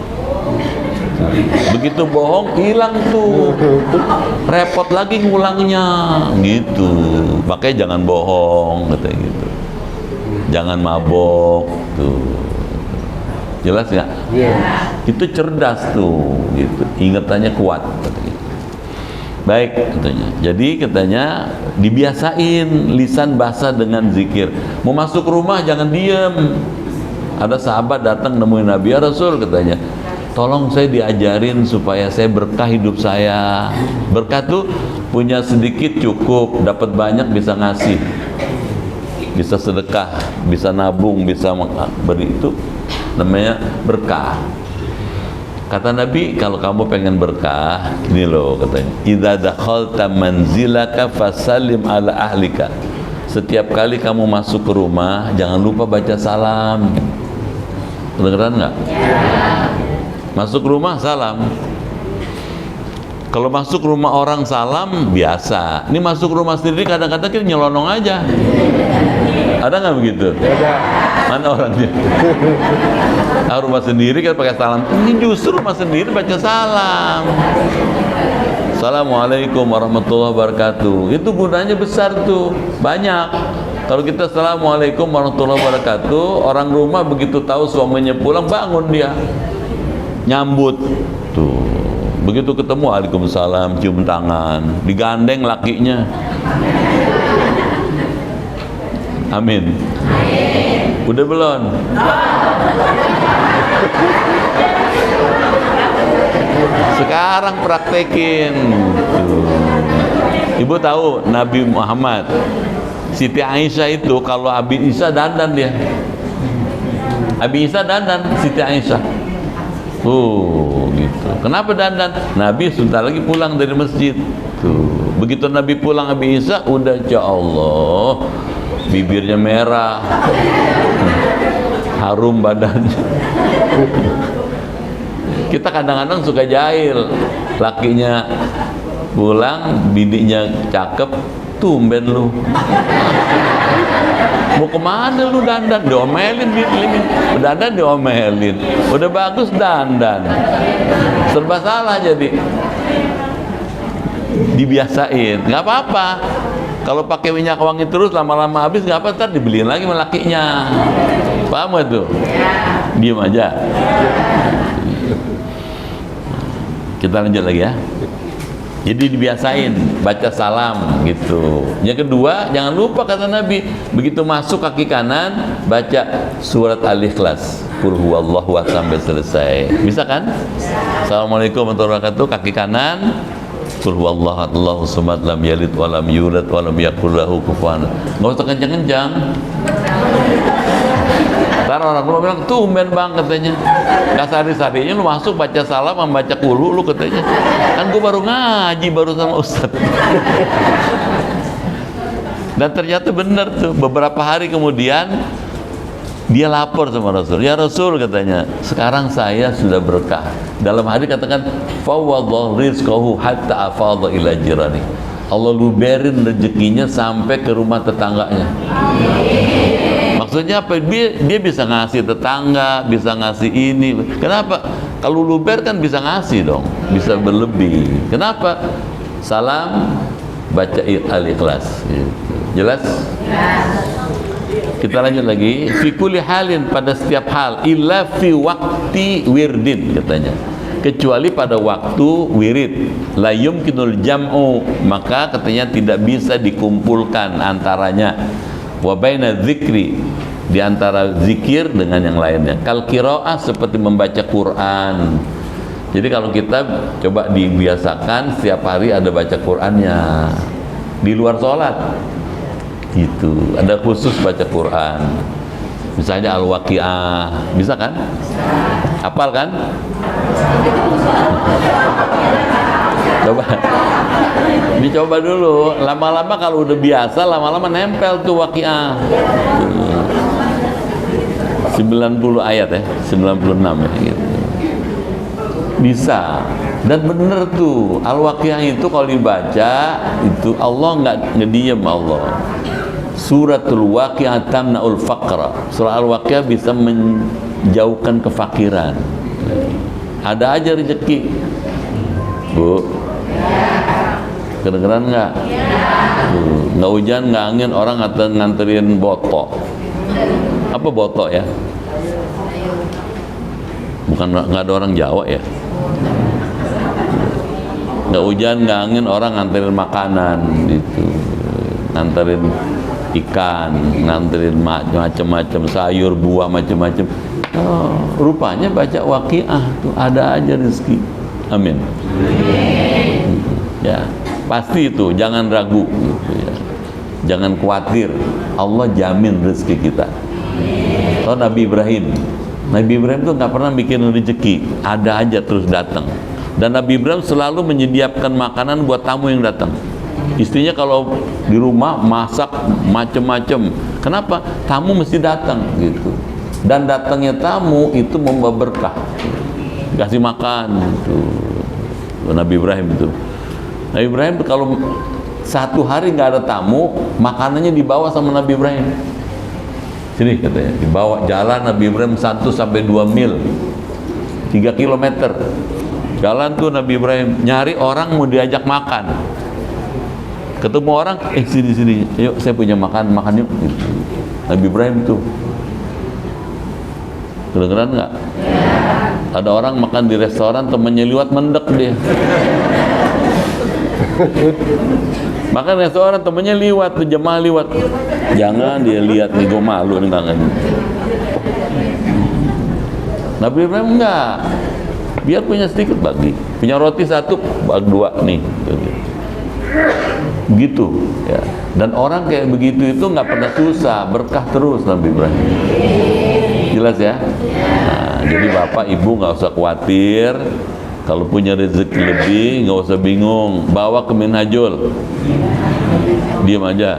Begitu bohong hilang tuh, repot lagi ngulangnya gitu. Makanya jangan bohong, katanya gitu. Jangan mabok tuh. Jelas nggak? Itu cerdas tuh gitu. Ingatannya kuat katanya. Baik katanya. Jadi katanya dibiasain lisan basah dengan zikir. Mau masuk rumah jangan diem. Ada sahabat datang nemuin Nabi, ya Rasul katanya, tolong saya diajarin supaya saya berkah hidup saya. Berkah tuh punya sedikit cukup, dapat banyak bisa ngasih, bisa sedekah, bisa nabung, bisa beri, itu namanya berkah. Kata Nabi, kalau kamu pengen berkah, ini loh katanya, idza dakhalta manzilaka fasallim ala ahlika. Setiap kali kamu masuk ke rumah, jangan lupa baca salam. Kedengeran nggak? Masuk rumah salam. Kalau masuk rumah orang salam biasa. Ini masuk rumah sendiri kadang-kadang kita nyelonong aja. Ada nggak begitu? Mana orangnya? Nah, rumah sendiri kan pakai salam. Ini justru rumah sendiri baca salam. Assalamualaikum warahmatullahi wabarakatuh. Itu gunanya besar tuh, banyak. Kalau kita assalamualaikum warahmatullahi wabarakatuh, orang rumah begitu tahu suaminya pulang bangun dia, nyambut tuh. Begitu ketemu waalaikumsalam, cium tangan, digandeng lakinya. Amin. Udah belum? Sekarang praktekin tuh. Ibu tahu Nabi Muhammad, Siti Aisyah itu kalau Abi Isa dandan dia. Abi Isa dandan Siti Aisyah. Gitu. Kenapa dandan? Nabi sebentar lagi pulang dari masjid. Tuh. Begitu Nabi pulang Abi Isa, udah ya Allah, bibirnya merah, harum badannya. Kita kadang-kadang suka jahil, lakinya pulang, bininya cakep, tumben lu. Mau kemana lu dandan? Diomelin, dandan diomelin. Udah bagus dandan, serba salah jadi. Dibiasain, nggak apa-apa. Kalau pakai minyak wangi terus lama-lama habis nggak apa, ntar dibeliin lagi sama lakinya. Paham gak tuh? Diem aja. Kita lanjut lagi ya. Jadi dibiasain baca salam gitu. Yang kedua, jangan lupa kata Nabi, begitu masuk kaki kanan baca surat Al-Ikhlas, qul huwallahu ahad sampai selesai. Bisa kan? Assalamualaikum warahmatullahi wabarakatuh, kaki kanan qul huwallahu ahad Allahu samad lam yalid wa lam yulad wa lam yakul lahu kufuwan. Enggak usah kencang-kencang. Ntar orang lu bilang, tumben bang katanya, gak sehari-harinya lu masuk baca salam membaca kulu lu katanya. Kan gua baru ngaji baru sama Ustadz. Dan ternyata benar tuh, beberapa hari kemudian Dia lapor sama Rasul, ya Rasul katanya, sekarang saya sudah berkah. Dalam hadis katakan, fawadha rizqahu hatta afadha ila jirani. Allah luberin rezekinya sampai ke rumah tetangganya. Maksudnya apa? Dia bisa ngasih tetangga, bisa ngasih ini. Kenapa? Kalau luber kan bisa ngasih dong, bisa berlebih. Kenapa? Salam, baca Al-Ikhlas. Jelas? Kita lanjut lagi. Fi kulli halin, pada setiap hal, illa fi waqti wirdin katanya. Kecuali pada waktu wirid, la yumkinul jam'u, maka katanya tidak bisa dikumpulkan antaranya. Wa baina dzikri, di antara zikir dengan yang lainnya. Kal qiraah, seperti membaca Quran. Jadi kalau kita coba dibiasakan setiap hari ada baca Qur'annya di luar sholat. Gitu, ada khusus baca Quran, misalnya Al-Waqi'ah, bisa kan? Hafal kan? Coba dicoba dulu, lama-lama kalau udah biasa, lama-lama nempel tuh Waqi'ah. 90 ayat ya, 96 ya gitu. Bisa. Dan bener tuh, Al-Waqi'ah itu kalau dibaca itu Allah nggak ngediem Allah. Suratul Waqi'ah tamna'ul faqra. Surah Al-Waqi'ah bisa menjauhkan kefakiran. Ada aja rezeki. Bu, kedengeran nggak? Nggak hujan, nggak angin, orang nganterin botok. Apa botok ya? Bukan, nggak ada orang Jawa ya? Nggak hujan, nggak angin, orang nganterin makanan gitu, nganterin ikan, nganterin macam-macam sayur, buah, macam-macam. Oh, rupanya baca Waqi'ah tuh ada aja rezeki. Amin. Ya, pasti itu, jangan ragu gitu ya. Jangan khawatir, Allah jamin rezeki kita. Oh, Nabi Ibrahim tuh nggak pernah bikin rezeki, ada aja terus datang. Dan Nabi Ibrahim selalu menyediakan makanan buat tamu yang datang. Istrinya kalau di rumah masak macam-macam. Kenapa? Tamu mesti datang gitu. Dan datangnya tamu itu membawa berkah. Kasih makan gitu. Nabi Ibrahim itu. Nabi Ibrahim kalau satu hari nggak ada tamu, makanannya dibawa sama Nabi Ibrahim. Sini katanya, dibawa jalan Nabi Ibrahim 1 sampai 2 mil, 3 kilometer. Jalan tuh Nabi Ibrahim, nyari orang mau diajak makan. Ketemu orang, sini, yuk saya punya makan yuk. Nabi Ibrahim tuh. Kedengeran nggak? Ada orang makan di restoran, temennya liwat, mendek dia. Makan restoran, temennya liwat, tuh jemaah liwat. Jangan dia lihat nih, gue malu nih tangan. Nabi Ibrahim enggak. Biar punya sedikit bagi. Punya roti 1, bagi 2 nih. Gitu ya. Dan orang kayak begitu itu nggak pernah susah, berkah terus Nabi Ibrahim. Jelas ya? Nah, jadi Bapak Ibu nggak usah khawatir. Kalau punya rezeki lebih, nggak usah bingung, bawa ke Minhajul. Diam aja.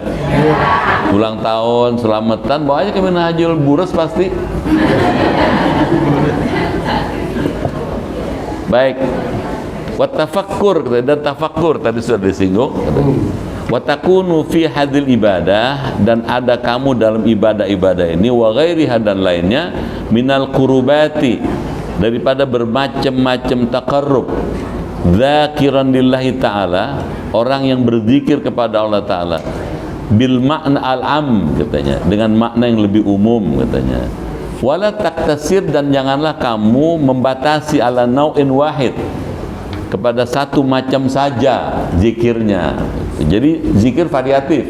Ulang tahun, selamatan, bawa aja ke Minhajul, buras pasti. Baik. Watafakkur, dan tafakkur tadi sudah disinggung. Watakunu fi hadil ibadah, dan ada kamu dalam ibadah-ibadah ini, wa ghairiha, dan lainnya, minal kurubati, daripada bermacam-macam takarrub, dzakiran lillahi ta'ala, orang yang berzikir kepada Allah Ta'ala, bil makna al-am katanya, dengan makna yang lebih umum katanya. Wala taktasir, dan janganlah kamu membatasi ala nau'in wahid, kepada satu macam saja zikirnya. Jadi zikir variatif,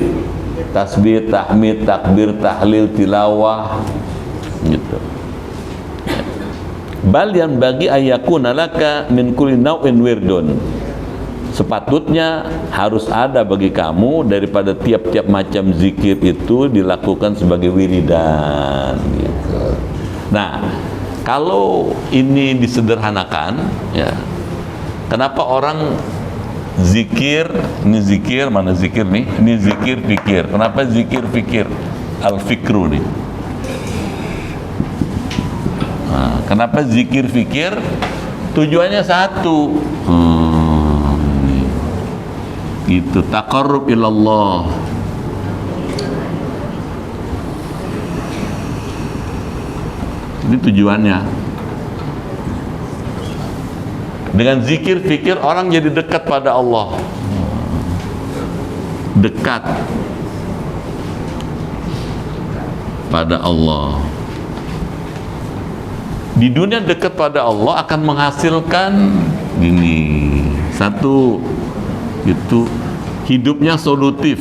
tasbih, tahmid, takbir, tahlil, tilawah gitu. Bal yang bagi ayakuna laka min kulli nau'in wirdun, sepatutnya harus ada bagi kamu daripada tiap-tiap macam zikir itu dilakukan sebagai wiridan gitu. Nah, kalau ini disederhanakan ya, kenapa orang zikir, ini zikir, mana zikir nih? Ini zikir fikir. Kenapa zikir fikir? Al-fikru nih. Kenapa zikir fikir? Tujuannya satu. Itu taqarrub ilallah. Ini tujuannya. Dengan zikir fikir orang jadi dekat pada Allah. Dekat pada Allah. Di dunia dekat pada Allah akan menghasilkan gini. Satu, itu hidupnya solutif.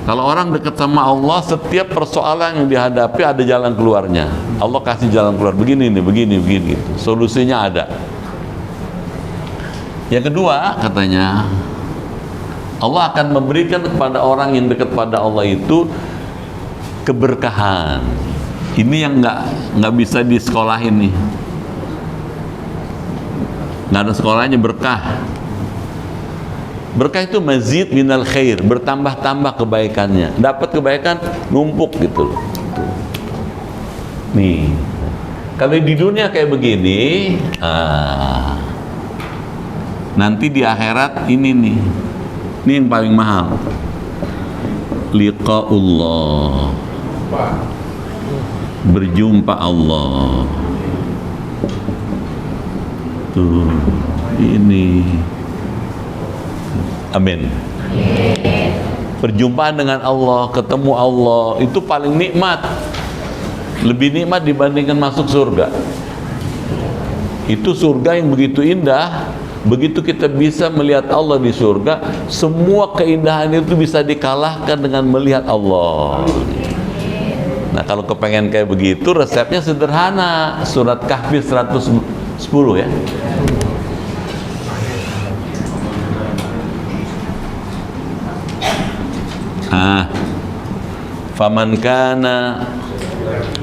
Kalau orang dekat sama Allah, setiap persoalan yang dihadapi ada jalan keluarnya. Allah kasih jalan keluar. Begini nih, begini gitu. Solusinya ada. Yang kedua, katanya Allah akan memberikan kepada orang yang dekat pada Allah itu keberkahan. Ini yang nggak bisa disekolahin nih. Nggak ada sekolahnya berkah. Berkah itu mazid minal khair, bertambah-tambah kebaikannya. Dapat kebaikan numpuk gitu loh. Nih, kalau di dunia kayak begini, nanti di akhirat ini nih, ini yang paling mahal. Liqa'ullah, berjumpa Allah. Tuh, ini. Amin. Perjumpaan dengan Allah, ketemu Allah, itu paling nikmat. Lebih nikmat dibandingkan masuk surga. Itu surga yang begitu indah. Begitu kita bisa melihat Allah di surga, semua keindahan itu bisa dikalahkan dengan melihat Allah. Nah, kalau kepengen kayak begitu, resepnya sederhana. Surat Kahfi 110 ya. Faman kana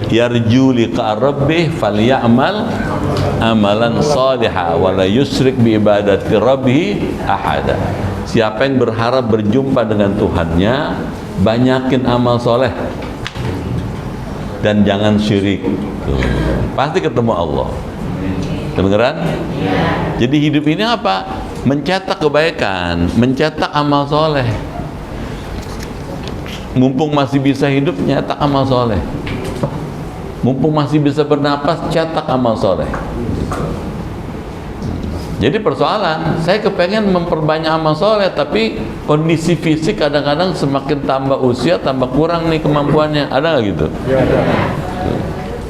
yarju liqa rabbih falyamal amalan shalihan wa la yusyrik bi ibadati rabbih ahada. Siapa yang berharap berjumpa dengan Tuhannya, banyakin amal soleh dan jangan syirik. Tuh, pasti ketemu Allah. Kedengeran? Jadi hidup ini apa? Mencetak kebaikan, mencetak amal soleh. Mumpung masih bisa hidup, nyetak amal soleh. Mumpung masih bisa bernapas, cetak amal soleh. Jadi persoalan, saya kepengen memperbanyak amal soleh, tapi kondisi fisik kadang-kadang semakin tambah usia, tambah kurang nih kemampuannya. Ada nggak gitu? Ya, ada.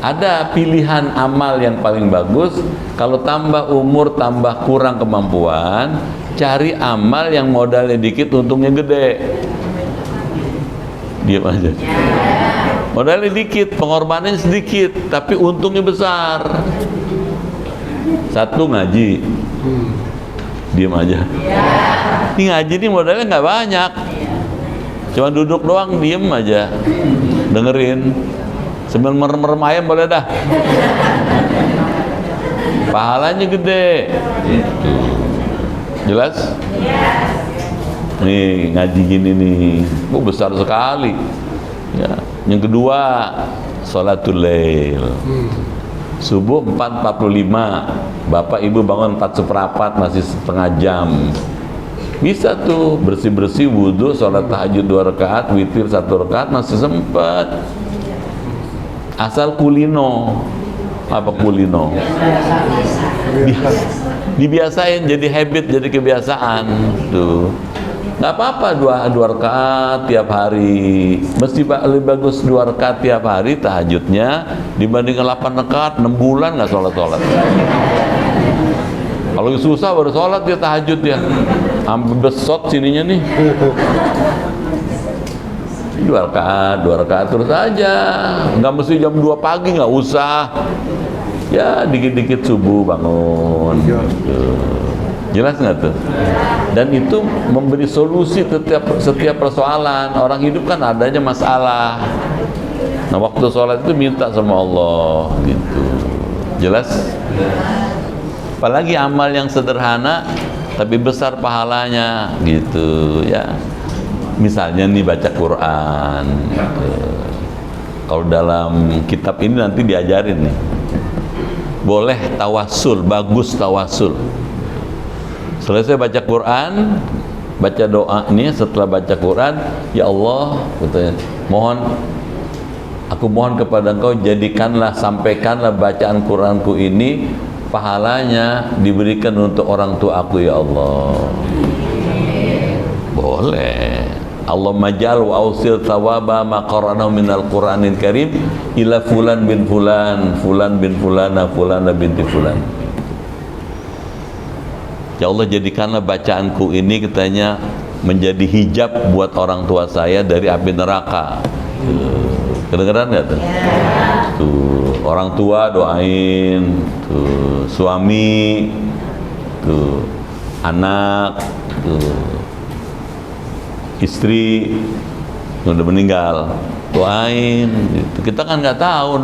Ada pilihan amal yang paling bagus. Kalau tambah umur, tambah kurang kemampuan, cari amal yang modalnya dikit, untungnya gede. Diam aja. Modalnya dikit, pengorbanannya sedikit, tapi untungnya besar. Satu, ngaji. Diam aja. Ini ngaji ini modalnya nggak banyak. Cuma duduk doang, diem aja, dengerin. Sambil merem-merem ayam boleh dah. Pahalanya gede. Gitu. Jelas? Nih ngaji gini nih, besar sekali. Ya. Yang kedua, sholatul lail. Subuh 4.45, bapak ibu bangun 4:15, masih setengah jam. Bisa tuh bersih-bersih, wudhu, sholat tahajud 2 rakaat, witir 1 rakaat, masih sempat. Asal kulino. Apa kulino? Dibiasain, jadi habit, jadi kebiasaan. Tuh. Nggak apa-apa 2 rakaat tiap hari. Mesti lebih bagus 2 rakaat tiap hari tahajudnya dibandingkan 8 rakaat 6 bulan nggak sholat. Kalau susah baru sholat dia tahajud ya. Sampai besot sininya nih. 2 rakaat terus aja. Nggak mesti jam 2 pagi, nggak usah. Ya dikit-dikit subuh bangun. Gitu. Jelas nggak tuh? Dan itu memberi solusi setiap persoalan. Orang hidup kan adanya masalah. Nah, waktu sholat itu minta sama Allah gitu. Jelas? Apalagi amal yang sederhana tapi besar pahalanya gitu ya. Misalnya nih baca Quran gitu. Kalau dalam kitab ini nanti diajarin nih. Boleh tawasul, bagus tawasul. Selesai baca Quran, baca doa nih, setelah baca Quran, ya Allah, katanya, aku mohon kepada Engkau, jadikanlah, sampaikanlah bacaan Quranku ini, pahalanya diberikan untuk orang tua aku, ya Allah. Boleh. Allahumma ja'al wa awsil thawaba ma qaranahu minal Qur'anil Karim ila fulan bin fulan, fulan bin fulana, fulana binti fulan. Ya Allah, jadikanlah bacaanku ini, katanya, menjadi hijab buat orang tua saya dari api neraka. Kedengeran nggak tuh? Tuh, orang tua doain, tuh, suami, tuh, anak, tuh, istri udah meninggal, doain gitu. Kita kan nggak tahu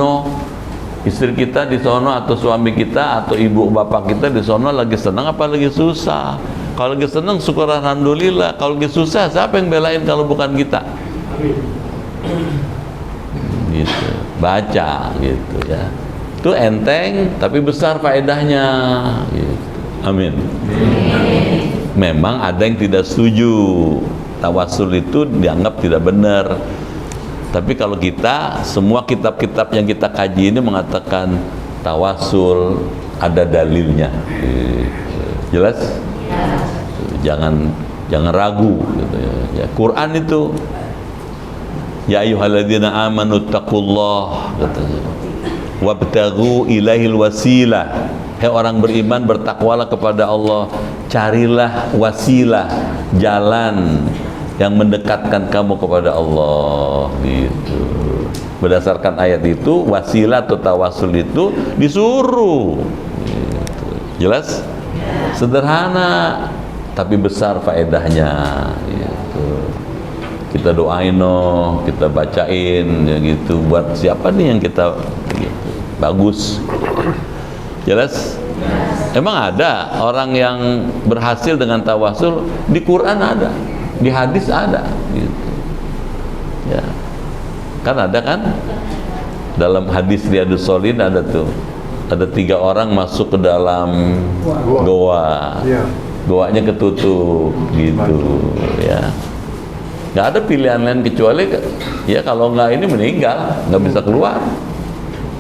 istri kita di sono atau suami kita atau ibu bapak kita di sono lagi senang apa lagi susah. Kalau lagi senang syukur alhamdulillah, kalau lagi susah siapa yang belain kalau bukan kita? Gitu, baca gitu ya. Itu enteng tapi besar faedahnya gitu. Amin. Memang ada yang tidak setuju, tawasul itu dianggap tidak benar. Tapi kalau kita, semua kitab-kitab yang kita kaji ini mengatakan tawasul ada dalilnya. Jelas? Jangan ragu gitu ya. Quran itu ya ayyuhalladzina amanu taqullah, katanya, wabtaghu ilaihil wasilah. Hai orang beriman, bertakwalah kepada Allah, carilah wasilah, jalan yang mendekatkan kamu kepada Allah gitu. Berdasarkan ayat itu, wasilah atau tawasul itu disuruh gitu. Jelas? Sederhana tapi besar faedahnya gitu. Kita doain kita bacain ya gitu, buat siapa nih yang kita gitu. Bagus. Jelas? Emang ada orang yang berhasil dengan tawasul? Di Quran ada, di hadis ada gitu. Ya. Kan ada kan? Dalam hadis Riyadhus Shalihin ada tuh. Ada 3 orang masuk ke dalam goa. Goanya ketutup gitu ya. Nggak ada pilihan lain kecuali ya kalau nggak ini meninggal, nggak bisa keluar.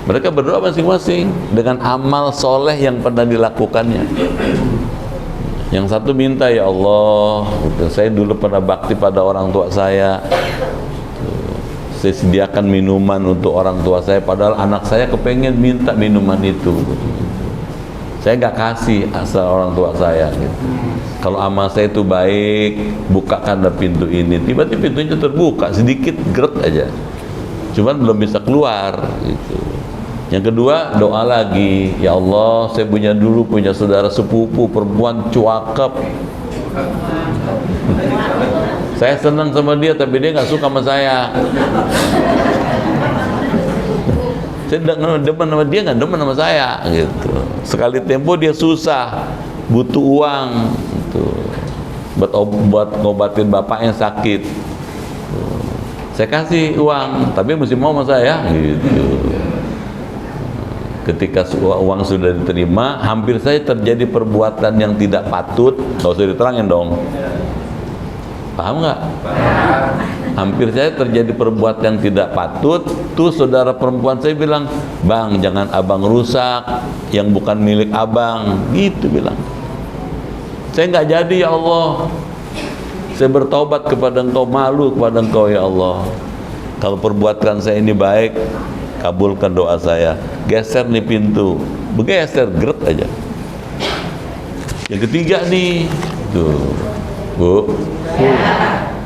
Mereka berdoa masing-masing dengan amal soleh yang pernah dilakukannya. Yang satu minta, ya Allah, saya dulu pernah bakti pada orang tua saya, saya sediakan minuman untuk orang tua saya, padahal anak saya kepengen minta minuman itu, saya nggak kasih asal orang tua saya gitu. Kalau amal saya itu baik, bukakanlah pintu ini. Tiba-tiba pintunya terbuka sedikit, grek aja, cuman belum bisa keluar gitu. Yang kedua, doa lagi, ya Allah, saya dulu punya saudara sepupu perempuan cakep, saya senang sama dia tapi dia nggak suka sama saya. Saya demen sama dia, nggak demen sama saya gitu. Sekali tempo dia susah, butuh uang gitu, buat ngobatin bapak yang sakit. Saya kasih uang tapi mesti mau sama saya gitu. Ketika uang sudah diterima, hampir saja terjadi perbuatan yang tidak patut. Nggak usah diterangin dong, paham nggak? Hampir saja terjadi perbuatan yang tidak patut. Tuh saudara perempuan saya bilang, bang, jangan abang rusak yang bukan milik abang, gitu bilang. Saya nggak jadi, ya Allah, saya bertobat kepada engkau, malu kepada engkau, ya Allah. Kalau perbuatan saya ini baik, kabulkan doa saya. Geser nih pintu, bergeser, grek aja. Yang ketiga nih, tuh, Bu,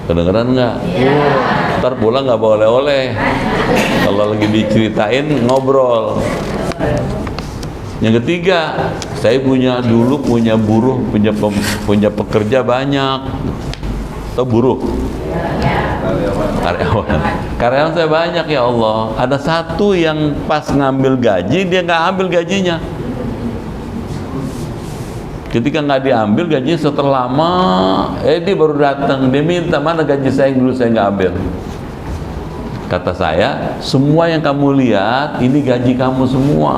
kedengeran nggak? Ntar pulang nggak bawa oleh-oleh. Kalau lagi diceritain ngobrol. Yang ketiga, saya dulu punya buruh, punya pekerja banyak. Atau buruh? Karyawan saya banyak, ya Allah. Ada satu yang pas ngambil gaji, dia nggak ambil gajinya. Ketika nggak diambil gajinya setelah lama, dia baru datang, dia minta, mana gaji saya yang dulu saya nggak ambil. Kata saya, semua yang kamu lihat ini gaji kamu semua.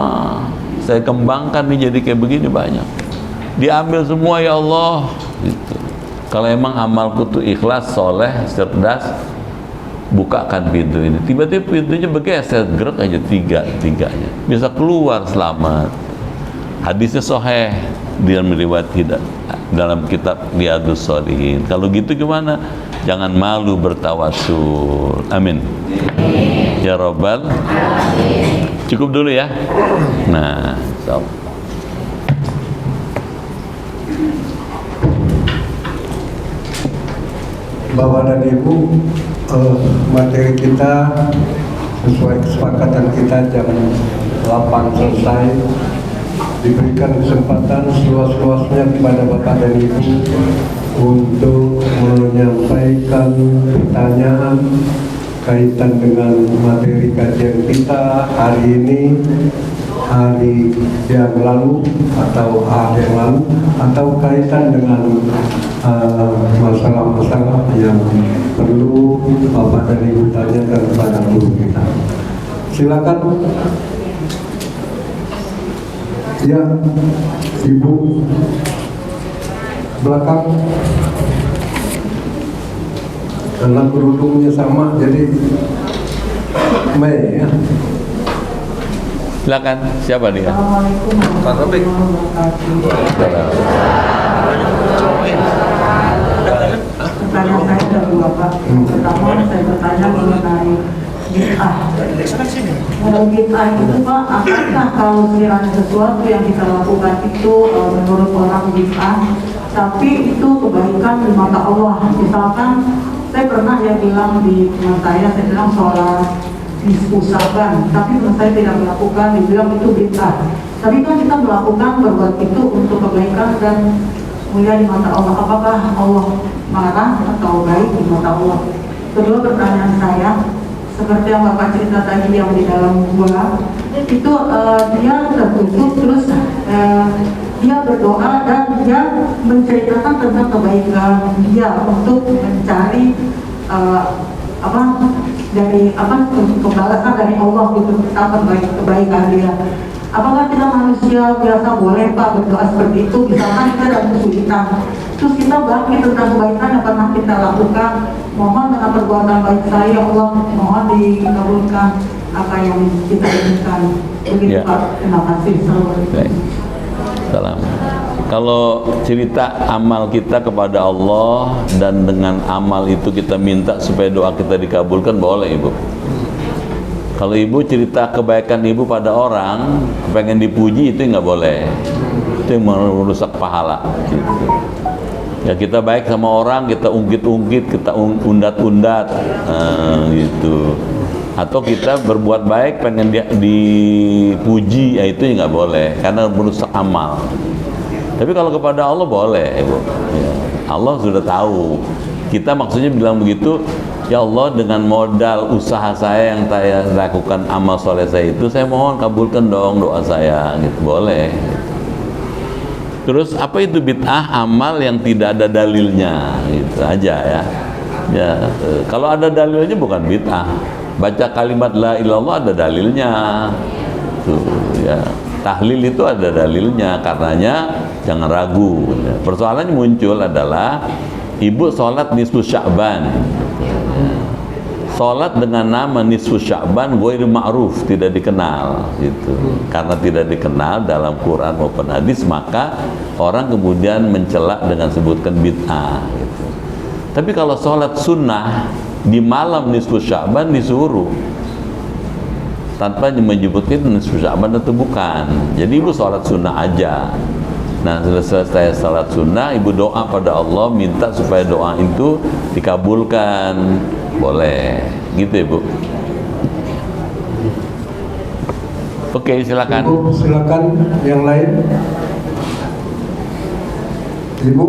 Saya kembangkan nih jadi kayak begini banyak. Diambil semua ya Allah. Gitu. Kalau emang amalku tuh ikhlas, soleh, cerdas, bukakan pintu ini. Tiba-tiba pintunya bergeser, gerak aja tiganya. Bisa keluar selamat. Hadisnya sahih dia meriwayat tidak dalam kitab Riyadhus Shalihin. Kalau gitu gimana? Jangan malu bertawasul. Amin. Ya Rabbal. Cukup dulu ya. Nah, so. Bapak dan Ibu, materi kita sesuai kesepakatan kita jam 8 selesai. Diberikan kesempatan seluas-luasnya kepada Bapak dan Ibu untuk menyampaikan pertanyaan kaitan dengan materi kajian kita hari ini, hari yang lalu atau hari yang lalu, atau kaitan dengan masalah-masalah yang perlu Bapak dan Ibu tanyakan kepada guru kita. Silakan. Ya, Ibu belakang, karena kerudungnya sama jadi Mei ya. Silakan, siapa dia? Assalamualaikum warahmatullahi wabarakatuh. Pertanyaan saya ada dua, Pak. Pertama, saya bertanya mengenai bid'ah. Kalau bid'ah itu, Pak, apakah kalau sekiranya sesuatu yang kita lakukan itu menurut orang bid'ah, tapi itu kebaikan di mata Allah? Misalkan saya pernah bilang di teman saya bilang sholat diusahakan, tapi teman saya tidak melakukan, dibilang itu bid'ah. Tapi kan kita melakukan berbuat itu untuk kebaikan dan mulia di mata Allah. Apakah Allah marah atau baik di mata Allah? Kedua, pertanyaan saya, seperti yang Bapak cerita tadi yang di dalam gua itu dia tertutup, terus dia berdoa dan dia menceritakan tentang kebaikan dia untuk mencari kebalasan dari Allah gitu tentang kebaikan dia. Apakah kita manusia biasa boleh, Pak, berdoa seperti itu? Misalkan kita dalam kesulitan, terus kita bangkit tentang kebaikan yang pernah kita lakukan, mohon dengan perbuatan baik saya, ya Allah, mohon dikabulkan apa yang kita inginkan. Begitu ya. Pak, terima kasih. Assalamualaikum. Salam. Kalau cerita amal kita kepada Allah dan dengan amal itu kita minta supaya doa kita dikabulkan, boleh Ibu. Kalau Ibu cerita kebaikan Ibu pada orang, pengen dipuji, itu nggak boleh. Itu yang merusak pahala. Gitu. Ya kita baik sama orang, kita ungkit-ungkit, kita undat-undat, gitu. Atau kita berbuat baik pengen dipuji, ya itu nggak boleh, karena merusak amal. Tapi kalau kepada Allah boleh, Ibu. Ya, Allah sudah tahu. Kita maksudnya bilang begitu, ya Allah, dengan modal usaha saya yang saya lakukan amal soleh saya itu, saya mohon kabulkan dong doa saya, gitu. Boleh. Terus apa itu bid'ah? Amal yang tidak ada dalilnya, gitu aja ya. Ya, kalau ada dalilnya bukan bid'ah. Baca kalimat la ilallah ada dalilnya. Tuh, ya. Tahlil itu ada dalilnya, karenanya jangan ragu. Persoalannya muncul adalah Ibu sholat nisfu Sya'ban. Sholat dengan nama nisfu Sya'ban ghairu ma'ruf, tidak dikenal gitu. Karena tidak dikenal dalam Quran maupun hadis, maka orang kemudian mencela dengan sebutkan bid'ah gitu. Tapi kalau sholat sunnah di malam nisfu Sya'ban disuruh tanpa menyebutkan nisfu Sya'ban itu bukan. Jadi Ibu sholat sunnah aja. Nah, selesai salat sunnah, Ibu doa pada Allah, minta supaya doa itu dikabulkan. Boleh, gitu Ibu. Oke, silakan. Ibu, silakan yang lain. Ibu,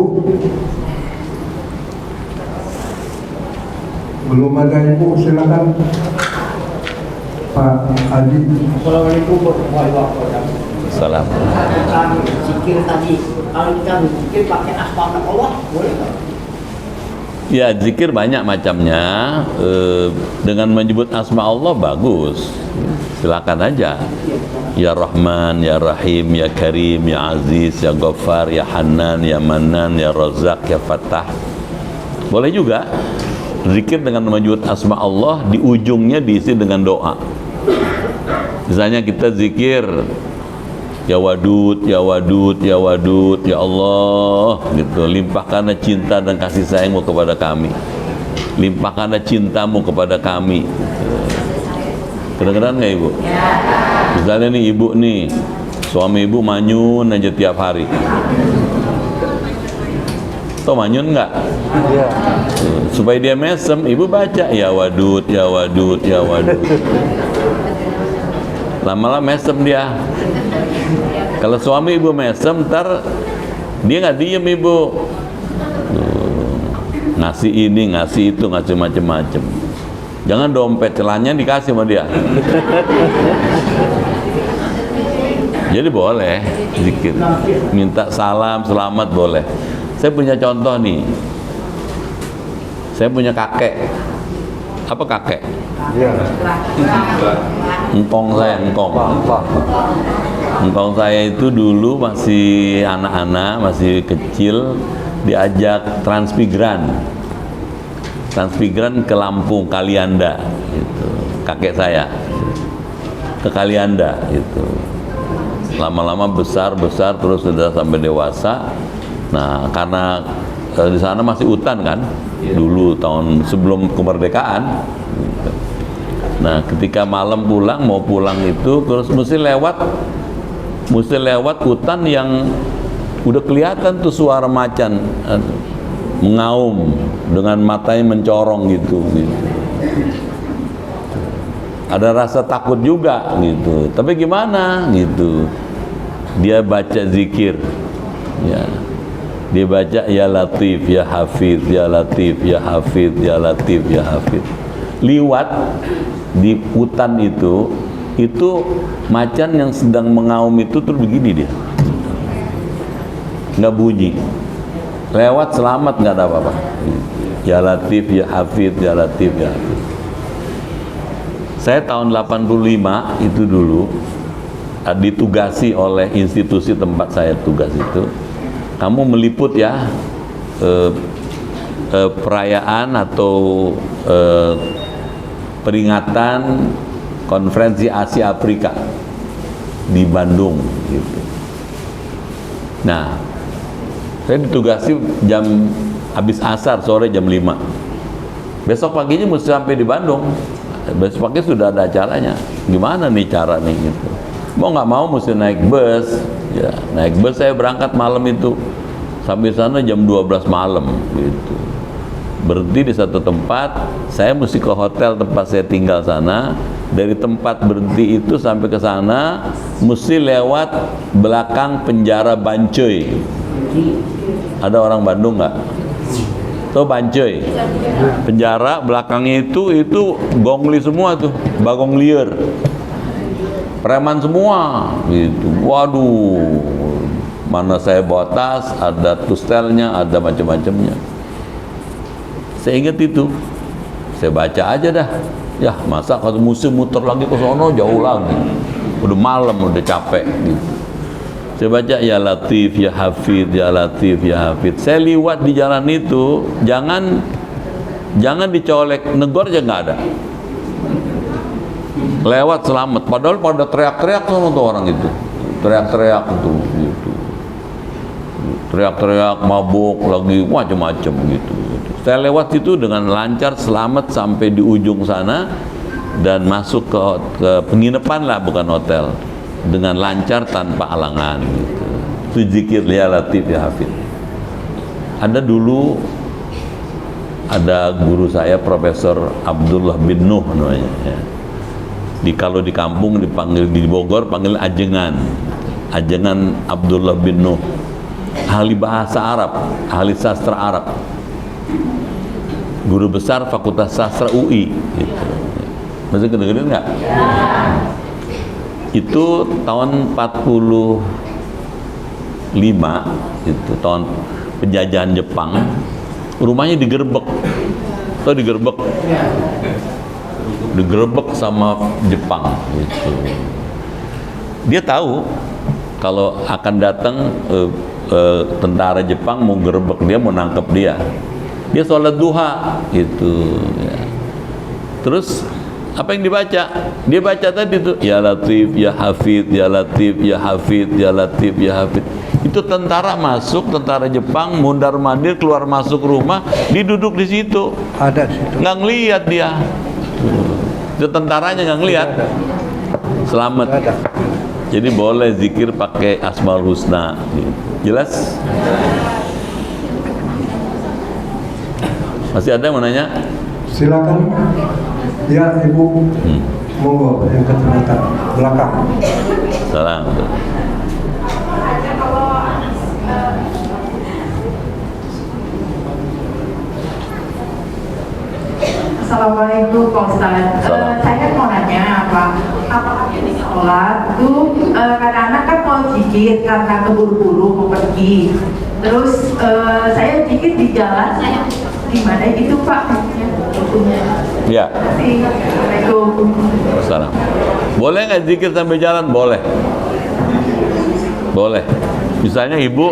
belum ada Ibu, silakan. Pak Adi. Assalamualaikum warahmatullahi wabarakatuh. Salam. Tentang zikir tadi, kalau kita berzikir pakai asma Allah, boleh nggak? Ya, zikir banyak macamnya. Dengan menyebut asma Allah bagus. Silakan aja. Ya Rahman, Ya Rahim, Ya Karim, Ya Aziz, Ya Ghaffar, Ya Hanan, Ya Manan, Ya Razak, Ya Fattah. Boleh juga zikir dengan menyebut asma Allah, di ujungnya diisi dengan doa. Misalnya kita zikir Ya Wadud, Ya Wadud, Ya Wadud, Ya Allah, gitu. Limpahkanlah cinta dan kasih sayangmu kepada kami. Limpahkanlah cintamu kepada kami. Kedengeran nggak ibu? Misalnya nih ibu nih, suami ibu manyun aja tiap hari. Tuh manyun nggak? Supaya dia mesem, ibu baca Ya Wadud, Ya Wadud, Ya Wadud. Lama-lama mesem dia. Kalau suami ibu mesem, ntar dia nggak diem ibu. Ngasih ini, ngasih itu, ngasih macem-macem. Jangan dompet celana dikasih sama dia. Jadi boleh zikir, minta salam, selamat boleh. Saya punya contoh nih. Saya punya kakek. Apa kakek? Iya. Engkong saya, engkong. Engkong saya itu dulu masih anak-anak, masih kecil, diajak transmigran ke Lampung, Kalianda, gitu. Kakek saya ke Kalianda, gitu. Lama-lama besar terus sudah sampai dewasa. Nah, karena di sana masih hutan kan, dulu tahun sebelum kemerdekaan. Gitu. Nah, ketika malam mau pulang itu terus mesti lewat hutan yang udah kelihatan tuh suara macan mengaum dengan matanya mencorong gitu. Ada rasa takut juga gitu. Tapi gimana gitu? Dia baca zikir, ya. Dia baca Ya Latif, Ya Hafidh, Ya Latif, Ya Hafidh, Ya Latif, Ya Hafidh. Liwat di hutan itu macan yang sedang mengaum itu terus begini dia, nggak bunyi, lewat selamat, nggak ada apa-apa. Ya Latif, Ya Hafidh, Ya Latif, Ya Hafidh. Saya tahun 85 itu dulu ditugasi oleh institusi tempat saya tugas itu, kamu meliput ya perayaan atau peringatan konferensi Asia Afrika di Bandung gitu. Nah, saya ditugasi jam habis asar sore jam 5. Besok paginya mesti sampai di Bandung. Besok pagi sudah ada acaranya. Gimana nih cara nih gitu. Mau nggak mau mesti naik bus. Ya, naik bus saya berangkat malam itu. Sampai sana jam 12 malam gitu. Berhenti di satu tempat, saya mesti ke hotel tempat saya tinggal sana. Dari tempat berhenti itu sampai ke sana mesti lewat belakang penjara Bancoy. Ada orang Bandung nggak? Tuh Bancoy. Penjara belakangnya itu gongli semua tuh, bagong liar. Preman semua gitu. Waduh. Mana saya bawa tas, ada tustelnya, ada macam-macamnya. Saya ingat itu, saya baca aja dah. Ya masa kalau musim muter lagi ke sono jauh lagi, udah malam, udah capek gitu. Saya baca Ya Latif, Ya Hafidh, Ya Latif, Ya Hafidh. Saya liwat di jalan itu, jangan dicolek, negor aja nggak ada. Lewat selamat, padahal pada teriak-teriak sono tuh orang itu, teriak-teriak tuh gitu. Teriak-teriak, mabuk lagi, macam-macam gitu. Saya lewat itu dengan lancar, selamat sampai di ujung sana dan masuk ke penginapan lah, bukan hotel, dengan lancar tanpa halangan gitu. Itu zikir Ya Latif, Ya Hafidh. Ada dulu guru saya Profesor Abdullah bin Nuh namanya ya. Kalau di kampung dipanggil, di Bogor panggil Ajengan Abdullah bin Nuh, ahli bahasa Arab, ahli sastra Arab, guru besar Fakultas Sastra UI gitu. Masih kedengeran nggak? Itu tahun 45, itu tahun penjajahan Jepang. rumahnya digerebek. Tahu digerebek? Digerebek sama Jepang gitu. Dia tahu kalau akan datang tentara Jepang mau gerebek dia, mau nangkep dia. Dia sholat duha gitu ya. Terus apa yang dibaca? Dia baca tadi tuh, ya Latif, ya Hafid, ya Latif, ya Hafid, ya Latif, ya Hafid. Itu tentara masuk, tentara Jepang mundar mandir keluar masuk rumah, dia duduk di situ. Ada di situ. Nggak ngelihat dia. Itu tentaranya nggak ngelihat. Selamat. Ada. Jadi boleh zikir pakai Asmaul Husna. Jelas? Masih ada yang mau nanya? Silakan. Ya Ibu, monggo yang ke belakang. Salam. Assalamualaikum Pak Ustaz. Saya mau nanya apakah di sholat itu kadang-kadang kan mau zikir karena keburu-buru mau pergi. Terus saya zikir di jalan, di mana gitu Pak? Ya. Assalamualaikum. Salam. Boleh nggak zikir sambil jalan? Boleh. Boleh. Misalnya ibu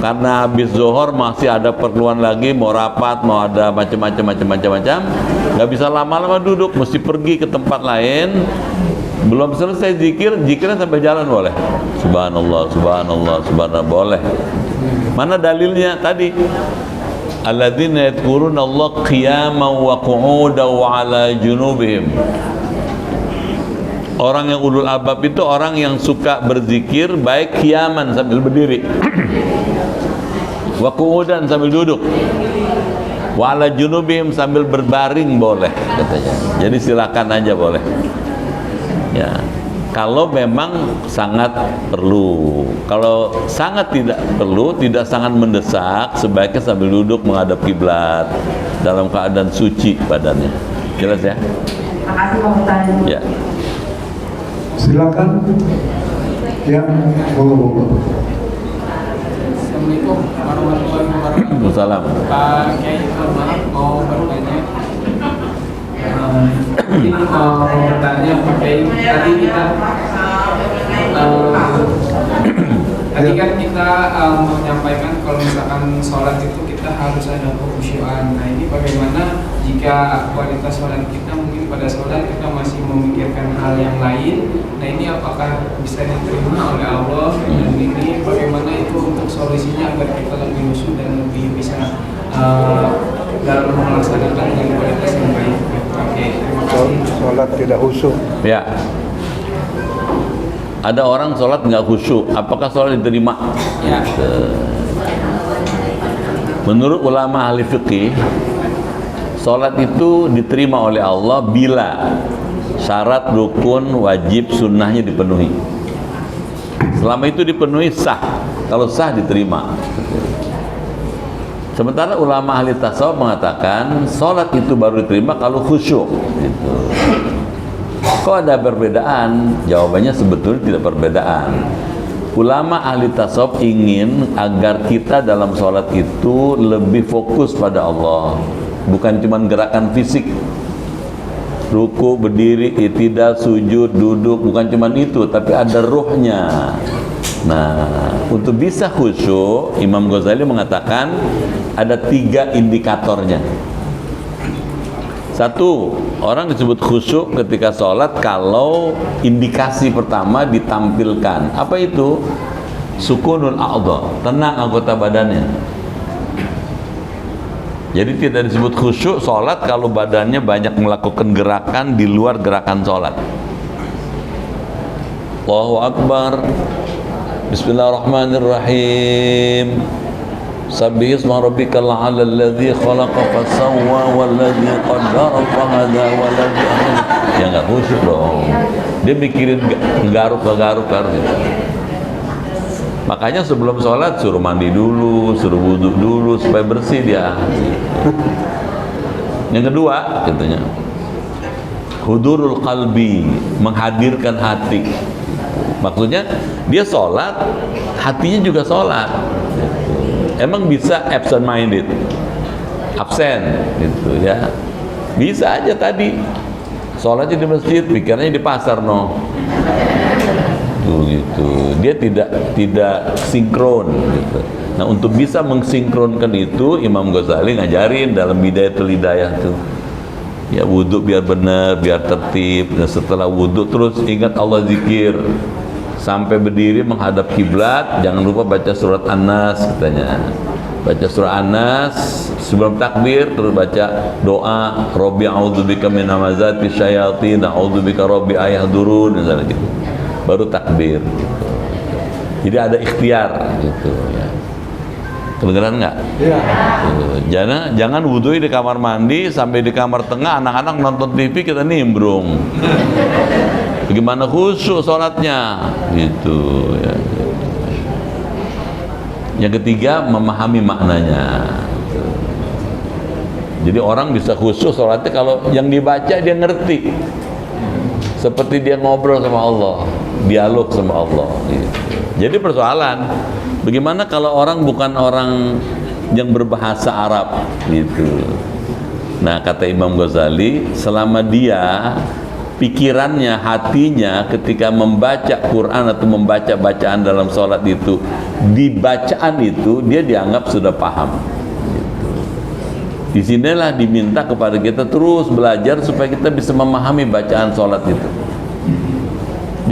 karena habis zuhur masih ada perluan lagi, mau rapat, mau ada macam-macam, nggak bisa lama-lama duduk, mesti pergi ke tempat lain. Belum selesai zikir, zikirnya sampai jalan boleh. Subhanallah, subhanallah, subhanallah, boleh. Mana dalilnya tadi? Alladzina yadhkuruna Allah qiyaman wa qu'udan wa 'ala junubihim. Orang yang ulul albab itu orang yang suka berzikir baik qiyaman sambil berdiri, wa qu'udan sambil duduk, wa 'ala junubihim sambil berbaring boleh katanya. Jadi silakan aja boleh. Ya. Kalau memang sangat perlu. Kalau sangat tidak perlu, tidak sangat mendesak, sebaiknya sambil duduk menghadap kiblat dalam keadaan suci badannya. Jelas ya? Makasih Pak Ustaz. Ya. Silakan. Ya, monggo. Assalamualaikum warahmatullahi wabarakatuh. Wassalam. Pak Kiai, maaf mau bertanya. Ini mau bertanya Pak Kiai, tadi kita tadi kan kita menyampaikan kalau misalkan sholat itu kita harus ada kekhusyuan. Nah ini bagaimana jika kualitas sholat kita mungkin pada sholat kita masih memikirkan hal yang lain. Nah ini apakah bisa diterima oleh Allah, dan ini bagaimana itu untuk solusinya agar kita lebih khusyuk dan lebih bisa dalam melaksanakan dengan kualitas yang baik. Oke, terima kasih. Sholat tidak khusyuk. Ya. Ada orang sholat nggak khusyuk, apakah sholat diterima? Ya. Menurut ulama ahli fikih, sholat itu diterima oleh Allah bila syarat, rukun, wajib, sunnahnya dipenuhi. Selama itu dipenuhi sah. Kalau sah diterima. Sementara ulama ahli tasawuf mengatakan sholat itu baru diterima kalau khusyuk. Gitu. Kok ada perbedaan? Jawabannya sebetulnya tidak perbedaan. Ulama ahli tasawuf ingin agar kita dalam sholat itu lebih fokus pada Allah, bukan cuma gerakan fisik, ruku, berdiri, i'tidal, sujud, duduk, bukan cuma itu, tapi ada ruhnya. Nah, untuk bisa khusyuk, Imam Ghazali mengatakan ada 3 indikatornya. Satu, orang disebut khusyuk ketika sholat kalau indikasi pertama ditampilkan. Apa itu? Sukunul a'dha, tenang anggota badannya. Jadi tidak disebut khusyuk sholat kalau badannya banyak melakukan gerakan di luar gerakan sholat. Allahu Akbar, Bismillahirrahmanirrahim. Sabbihisma rabbikal a'la alladzi khalaqa fasawwa walladzi qaddara fahada walladzi ahsana. Ya enggak khusyuk dong. Dia mikirin garuk-garuk gitu. Makanya sebelum sholat suruh mandi dulu, suruh wudhu dulu supaya bersih dia. Yang kedua, katanya hudurul qalbi, menghadirkan hati. Maksudnya dia sholat, hatinya juga sholat. Emang bisa absent minded? absen gitu ya. Bisa aja tadi sholatnya di masjid, pikirannya di pasar tuh gitu. Dia tidak sinkron gitu. Nah, untuk bisa mensinkronkan itu Imam Ghazali ngajarin dalam Bidayatul Hidayah tuh. Ya, wudhu biar benar, biar tertib. Dan setelah wudhu terus ingat Allah, zikir. Sampai berdiri menghadap kiblat, jangan lupa baca surat An-Nas katanya. Baca surat An-Nas sebelum takbir, terus baca doa Rabbi a'udzubika min hamazati syayatin, a'udzubika Rabbi ayahdurun, misalnya gitu. Baru takbir gitu. Jadi ada ikhtiar gitu ya. Kedengeran nggak? Iya. Jangan wudhu di kamar mandi, sampai di kamar tengah anak-anak nonton TV kita nimbrung. Bagaimana khusyuk sholatnya gitu ya. Yang ketiga, memahami maknanya. Jadi orang bisa khusyuk sholatnya kalau yang dibaca dia ngerti, seperti dia ngobrol sama Allah, dialog sama Allah gitu. Jadi persoalan, bagaimana kalau orang bukan orang yang berbahasa Arab gitu. Nah, kata Imam Ghazali, selama dia pikirannya, hatinya ketika membaca Quran atau membaca bacaan dalam sholat itu, di bacaan itu dia dianggap sudah paham gitu. Disinilah diminta kepada kita terus belajar supaya kita bisa memahami bacaan sholat itu.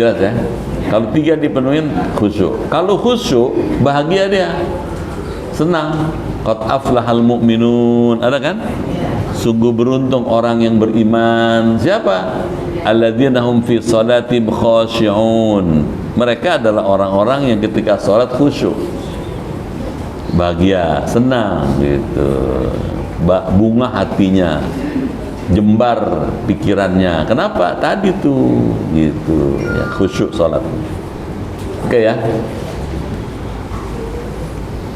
Jelas ya? Kalau tiga dipenuhin, khusyuk. Kalau khusyuk, bahagia dia, senang. Qad aflahal mu'minun, ada kan? Sungguh beruntung orang yang beriman. Siapa? Alladzina hum fi shalatihim khashi'un. Mereka adalah orang-orang yang ketika sholat khusyuk, bahagia, senang gitu. Bunga hatinya, jembar pikirannya. Kenapa? Tadi tuh gitu ya, khusyuk sholat. Oke ya,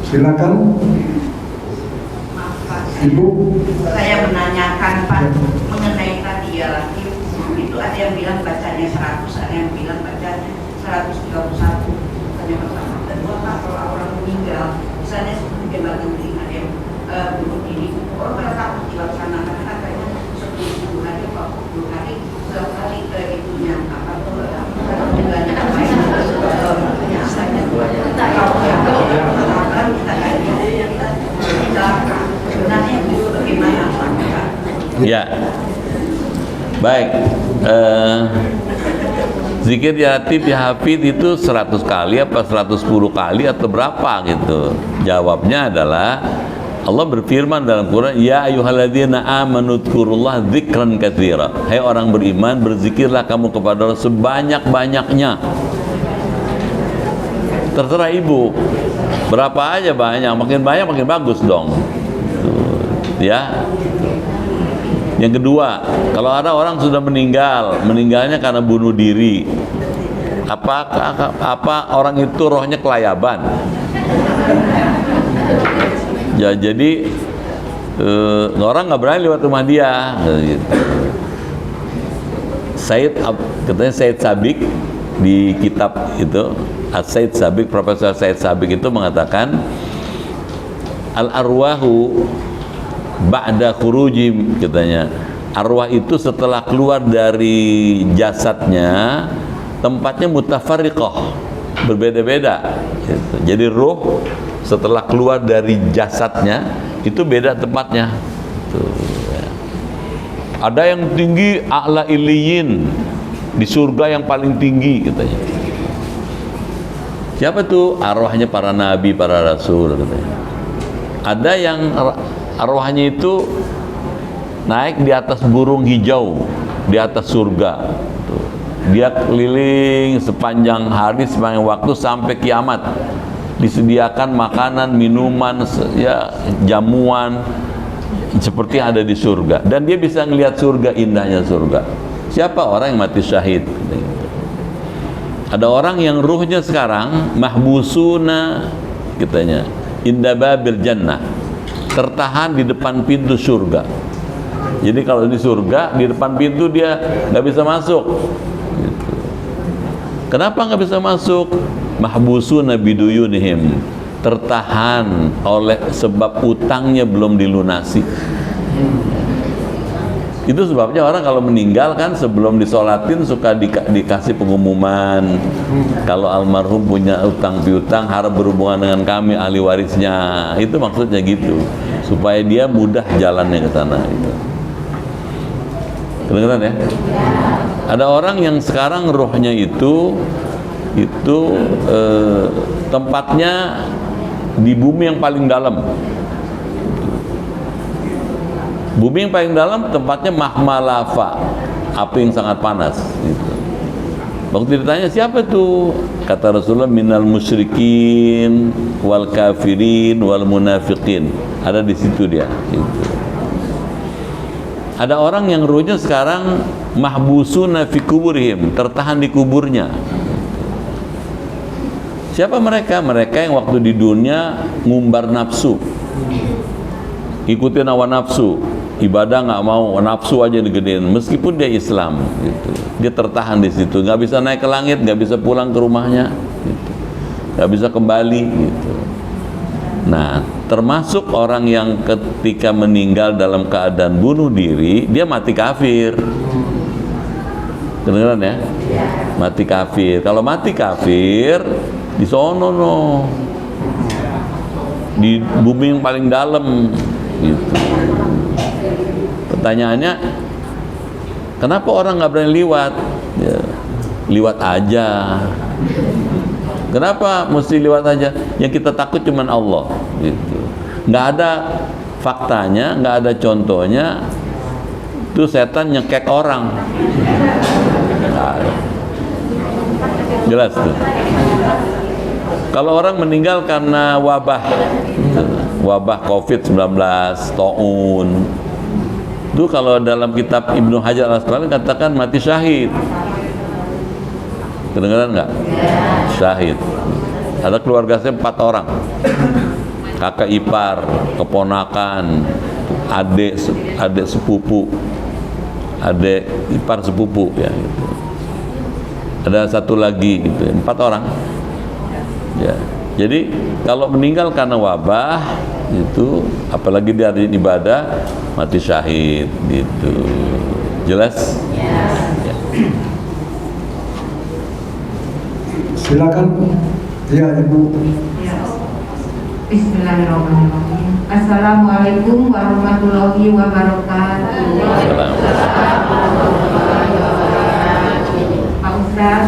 silakan Ibu. Saya menanyakan Pak mengenai tadi ya, itu ada yang bilang bacanya 100, ada yang bilang bacanya 131. Tanya pertama. Kedua Pak, kalau orang meninggal, misalnya sebelum jabatan ada yang bunuh diri, orang pada takut dilaksanakan karena kayaknya 10 hari atau 10 hari, 10 kali itunya apa tuh bulannya apa itu sebenarnya itu bagaimana Pak? ya. Baik. Zikir ya Latif ya Hafid itu 100 kali apa 110 kali atau berapa gitu? Jawabnya adalah Allah berfirman dalam Quran, ya ayyuhalladzina amanu dzkurullah dzikran katsira. Hai orang beriman, berzikirlah kamu kepada Allah sebanyak-banyaknya. Terserah ibu, berapa aja banyak, makin banyak makin bagus dong. Ya. Yang kedua, kalau ada orang sudah meninggal, meninggalnya karena bunuh diri, apa orang itu rohnya kelayaban? Ya, jadi orang nggak berani lewat rumah dia. Gitu. Katanya Said Sabiq di kitab itu, Said Sabiq, Profesor Said Sabiq itu mengatakan, al arwahu ba'da khurujim, katanya arwah itu setelah keluar dari jasadnya tempatnya mutafarriqah, berbeda-beda gitu. Jadi ruh setelah keluar dari jasadnya itu beda tempatnya tuh, ya. Ada yang tinggi a'la iliyin, di surga yang paling tinggi katanya. Siapa tuh? Arwahnya para nabi, para rasul katanya. Ada yang arwahnya itu naik di atas burung hijau di atas surga. Dia keliling sepanjang hari, sepanjang waktu sampai kiamat. Disediakan makanan, minuman, ya jamuan seperti ada di surga. Dan dia bisa ngelihat surga, indahnya surga. Siapa? Orang yang mati syahid. Ada orang yang ruhnya sekarang mahbusuna katanya inda babil jannah, tertahan di depan pintu surga. Jadi kalau di surga, di depan pintu dia nggak bisa masuk gitu. Kenapa nggak bisa masuk? Mahbusuna biduyunihim, tertahan oleh sebab utangnya belum dilunasi. Itu sebabnya orang kalau meninggal kan sebelum disolatin suka dikasih pengumuman, kalau almarhum punya utang piutang harap berhubungan dengan kami ahli warisnya. Itu maksudnya gitu, supaya dia mudah jalannya ke sana. Gitu. Kedengeran ya? Ada orang yang sekarang rohnya itu tempatnya di bumi yang paling dalam. Bumi yang paling dalam tempatnya mahma lava, api yang sangat panas. Gitu. Waktu ditanya siapa itu, kata Rasulullah minal musyrikin wal kafirin wal munafiqin. Ada di situ dia. Gitu. Ada orang yang ruhnya sekarang mahbusuna fi kuburihim, tertahan di kuburnya. Siapa mereka? Mereka yang waktu di dunia ngumbar nafsu, ikutin hawa nafsu, ibadah nggak mau, nafsu aja digedein, meskipun dia Islam, gitu. Dia tertahan di situ, nggak bisa naik ke langit, nggak bisa pulang ke rumahnya, gitu. Nggak bisa kembali, gitu. Nah, termasuk orang yang ketika meninggal dalam keadaan bunuh diri, dia mati kafir. Kedengeran ya? Mati kafir. Kalau mati kafir, di sono no, di bumi yang paling dalam, gitu. Pertanyaannya, kenapa orang nggak berani liwat? Ya, liwat aja. Kenapa mesti liwat aja? Yang kita takut cuman Allah, gitu. Nggak ada faktanya, nggak ada contohnya. Itu setan nyekek orang. Nah, jelas tuh. Kalau orang meninggal karena wabah COVID-19, taun, itu kalau dalam kitab Ibnu Hajar Al-Asqalani katakan mati syahid. Kedengeran nggak? Syahid. Ada keluarga saya 4 orang, kakak ipar, keponakan, adik sepupu, adik ipar sepupu, ya gitu. Ada satu lagi gitu, 4 orang. Ya. Jadi kalau meninggal karena wabah itu, apalagi dia ada ibadah, mati syahid gitu. Jelas? Ya. Silakan. Ya, Ibu. Ya. Bismillahirrahmanirrahim. Assalamualaikum warahmatullahi wabarakatuh. Pak Ustaz,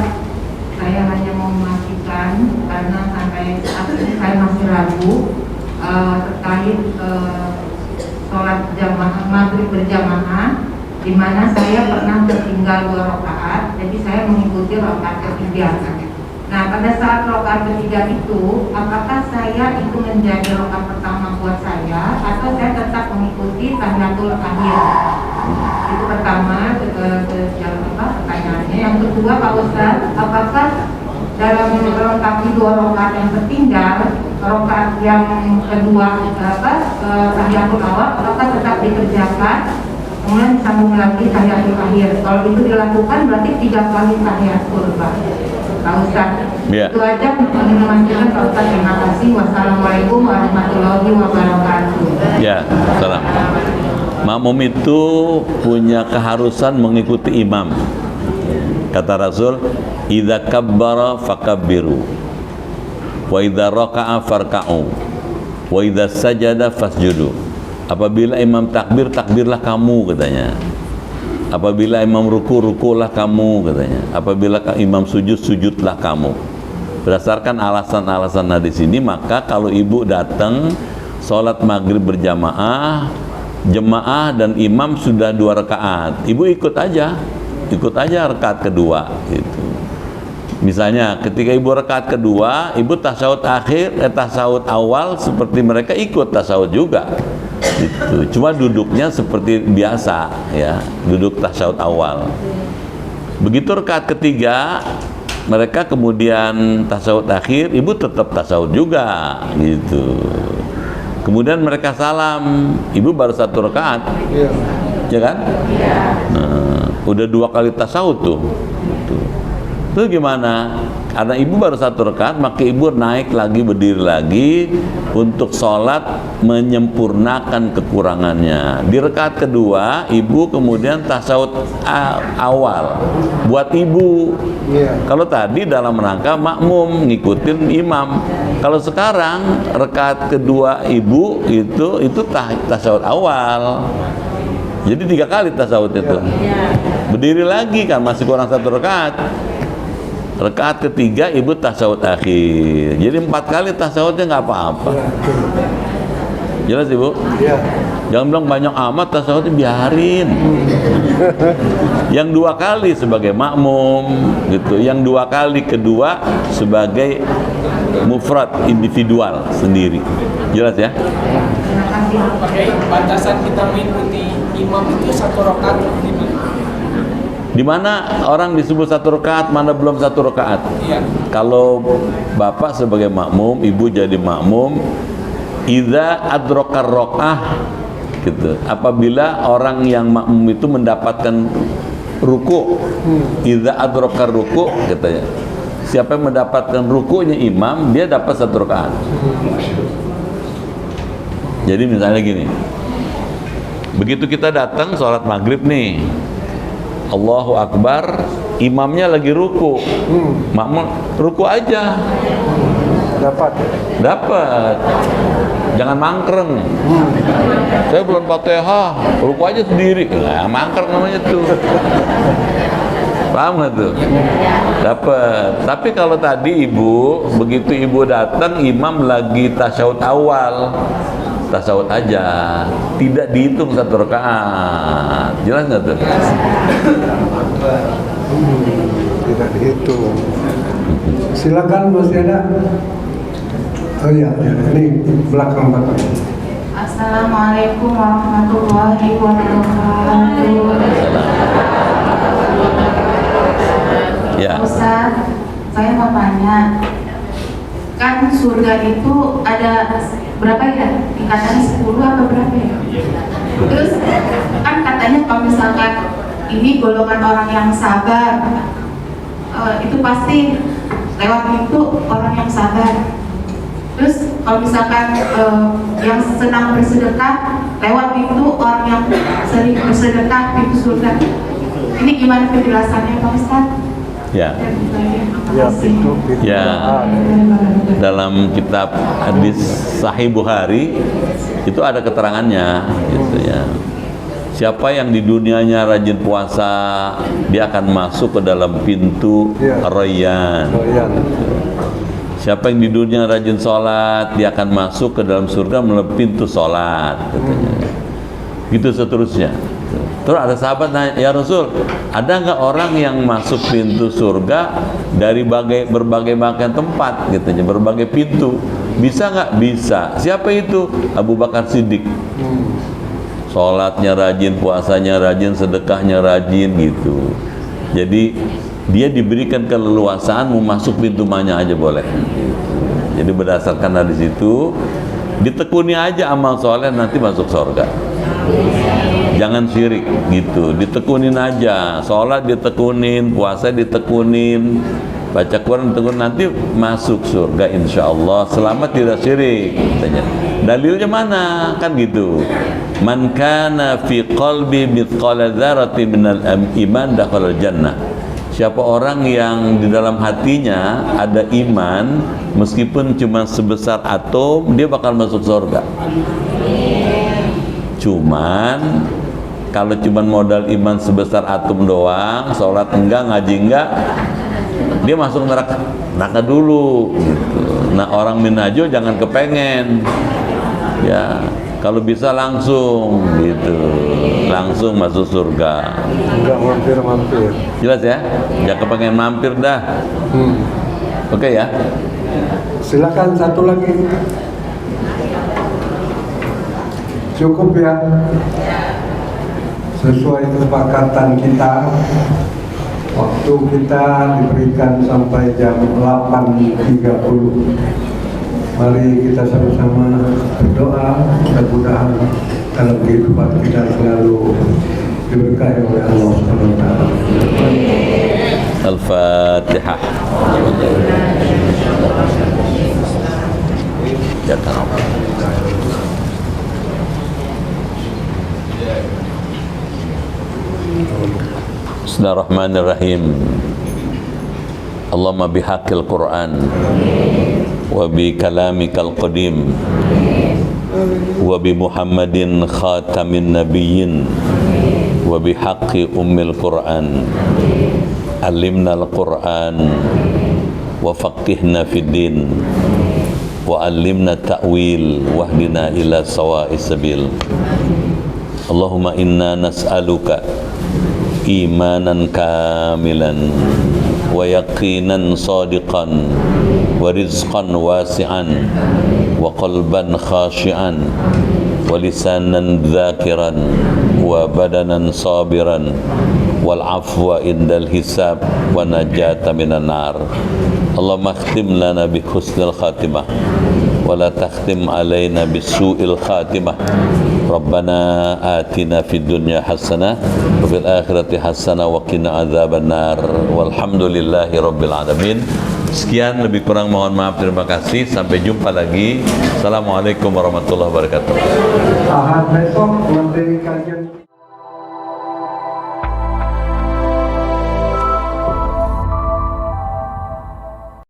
saya hanya mau memastikan karena sampai saat ini saya masih ragu terkait sholat jamaah maghrib berjamaah, di mana saya pernah tertinggal 2 rakaat, jadi saya mengikuti rakaat ketiga. Nah, pada saat rakaat ketiga itu, apakah saya itu menjadi rakaat pertama buat saya, atau saya tetap mengikuti tahiyatul akhir? Itu pertama, pertanyaannya. Yang kedua, Pak Ustaz, apakah dalam melengkapi 2 rakaat yang tertinggal, rakaat yang kedua, tahiyatul awal, apakah tetap dikerjakan, kemudian disambung lagi tahiyatul akhir? Kalau itu dilakukan, berarti 3 kali tahiyatul, Pak Ustaz. Ya. Itu aja ingin memastikan, Pak Ustaz. Terima kasih. Wassalamualaikum warahmatullahi wabarakatuh. Ya, salam. Makmum itu punya keharusan mengikuti imam. Kata Rasul, idza kabbara fakabbiru, wa idza raka'a farka'u, wa idza sajada fasjudu. Apabila imam takbir, takbirlah kamu, katanya. Apabila imam ruku, rukulah kamu, katanya. Apabila imam sujud, sujudlah kamu. Berdasarkan alasan-alasan hadis ini, maka kalau ibu datang sholat maghrib berjamaah, jemaah dan imam sudah 2 rakaat, ibu ikut aja rakaat kedua, gitu. Misalnya ketika ibu rakaat kedua, ibu tasawuf akhir, tasawuf awal seperti mereka, ikut tasawuf juga. Gitu. Cuma duduknya seperti biasa, ya, duduk tasawuf awal. Begitu rakaat ketiga, mereka kemudian tasawuf akhir, ibu tetap tasawuf juga, gitu. Kemudian mereka salam, ibu baru 1 rakaat, ya kan? Nah, udah 2 kali tasawuf tuh. Terus gimana? Karena ibu baru 1 rakaat, maka ibu naik lagi, berdiri lagi untuk sholat menyempurnakan kekurangannya. Di rakaat kedua, ibu kemudian tasawuf awal buat ibu. Kalau tadi dalam rangka makmum ngikutin imam. Kalau sekarang rakaat kedua ibu itu tasawuf awal. Jadi 3 kali tasawuf itu. Berdiri lagi kan masih kurang 1 rakaat. Rakaat ketiga ibu tasawuf akhir. Jadi 4 kali tasawufnya nggak apa-apa. Jelas ibu? Iya. Jangan bilang banyak amat tasawufnya, biarin. Yang 2 kali sebagai makmum gitu. Yang 2 kali kedua sebagai mufrad individual sendiri. Jelas ya? Pakai batasan kita mengikuti imam itu 1 rakaat gimana? Di mana orang disebut 1 rakaat, mana belum 1 rakaat? Iya. Kalau bapak sebagai makmum, ibu jadi makmum, idza adrakar rakaah gitu. Apabila orang yang makmum itu mendapatkan ruku, idza adrakar ruku katanya. Siapa yang mendapatkan rukunya imam, dia dapat 1 rakaat. Jadi misalnya gini. Begitu kita datang sholat maghrib nih, Allahu Akbar, imamnya lagi ruku, makmum ruku aja, dapat, jangan mangkreng. Saya belum Fatihah, ruku aja sendiri, nah, mangkreng namanya tuh. Paham nggak tuh? Dapat. Tapi kalau tadi ibu, begitu ibu datang, imam lagi tasyahud awal, tasawuf aja, tidak dihitung 1 rakaat. Jelas nggak tuh? Tidak dihitung. Silakan, masih ada. Oh iya, ini belakang. Assalamualaikum warahmatullahi wabarakatuh. Ya. Ustaz, saya mau tanya, kan surga itu ada berapa ya? Tingkatannya 10 atau berapa ya? Terus kan katanya kalau misalkan ini golongan orang yang sabar, itu pasti lewat pintu orang yang sabar. Terus kalau misalkan yang senang bersedekah, lewat pintu orang yang sering bersedekah, pintu surga. Ini gimana penjelasannya Pak Ustaz? Ya. Ya, pintu. Ya. Dalam kitab hadis Sahih Bukhari itu ada keterangannya gitu ya. Siapa yang di dunianya rajin puasa, dia akan masuk ke dalam pintu Rayyan. Siapa yang di dunia rajin sholat, dia akan masuk ke dalam surga melalui pintu sholat katanya. Gitu seterusnya. Terus ada sahabat nanya, ya Rasul, ada nggak orang yang masuk pintu surga dari berbagai macam tempat, gitu, berbagai pintu? Bisa nggak? Bisa. Siapa itu? Abu Bakar Siddiq. Sholatnya rajin, puasanya rajin, sedekahnya rajin, gitu. Jadi dia diberikan keleluasaan mau masuk pintu mana aja boleh. Jadi berdasarkan hadis itu, ditekuni aja amal soleh, nanti masuk surga. Jangan syirik gitu, ditekunin aja, sholat ditekunin, puasa ditekunin, baca Quran ditekunin, nanti masuk surga insya Allah selama tidak syirik katanya. Dalilnya mana? Kan gitu. Man kana fi qalbi mithqala dzarratin minal iman dakhala jannah. Siapa orang yang di dalam hatinya ada iman meskipun cuma sebesar atom, dia bakal masuk surga. Cuman kalau cuma modal iman sebesar atom doang, sholat enggak, ngaji enggak, dia masuk neraka dulu gitu. Nah, orang minajo jangan kepengen ya, kalau bisa langsung gitu, langsung masuk surga. Enggak mampir-mampir. Jelas ya? Jangan kepengen mampir dah. Oke ya? Silakan satu lagi. Cukup ya. Sesuai kesepakatan kita, waktu kita diberikan sampai jam 8.30. Mari kita sama-sama berdoa, mudah-mudahan dalam kehidupan kita selalu diberkahi oleh Allah SWT. Al-Fatihah. Ya kan. Bismillahirrahmanirrahim. Allahumma bihaqqil Qur'an wa bi kalamikal qadim wa bi Muhammadin khatamin nabiyyin wa bi haqqi ummil Qur'an alimna al-Qur'an wa faqihna fid din wa alimna ta'wil wahdina ila sawa'is sabil. Allahumma inna nas'aluka imanan kamilan wa yaqinan sadiqan wa rizqan wasi'an wa qalban khashi'an wa lisanan dhakiran wa badanan sabiran wal afwa indal hisab wa najata minan nar. Allahumma akhtim lana bi husnil khatimah wa la takhtim alaina bisu'il khatimah. Rabbana atina fid dunya hasanah wa fil akhirati hasanah wa qina adzabannar. Walhamdulillahi rabbil alamin. Sekian, lebih kurang mohon maaf, terima kasih. Sampai jumpa lagi. Assalamualaikum warahmatullahi wabarakatuh. Ahad besok materi kajian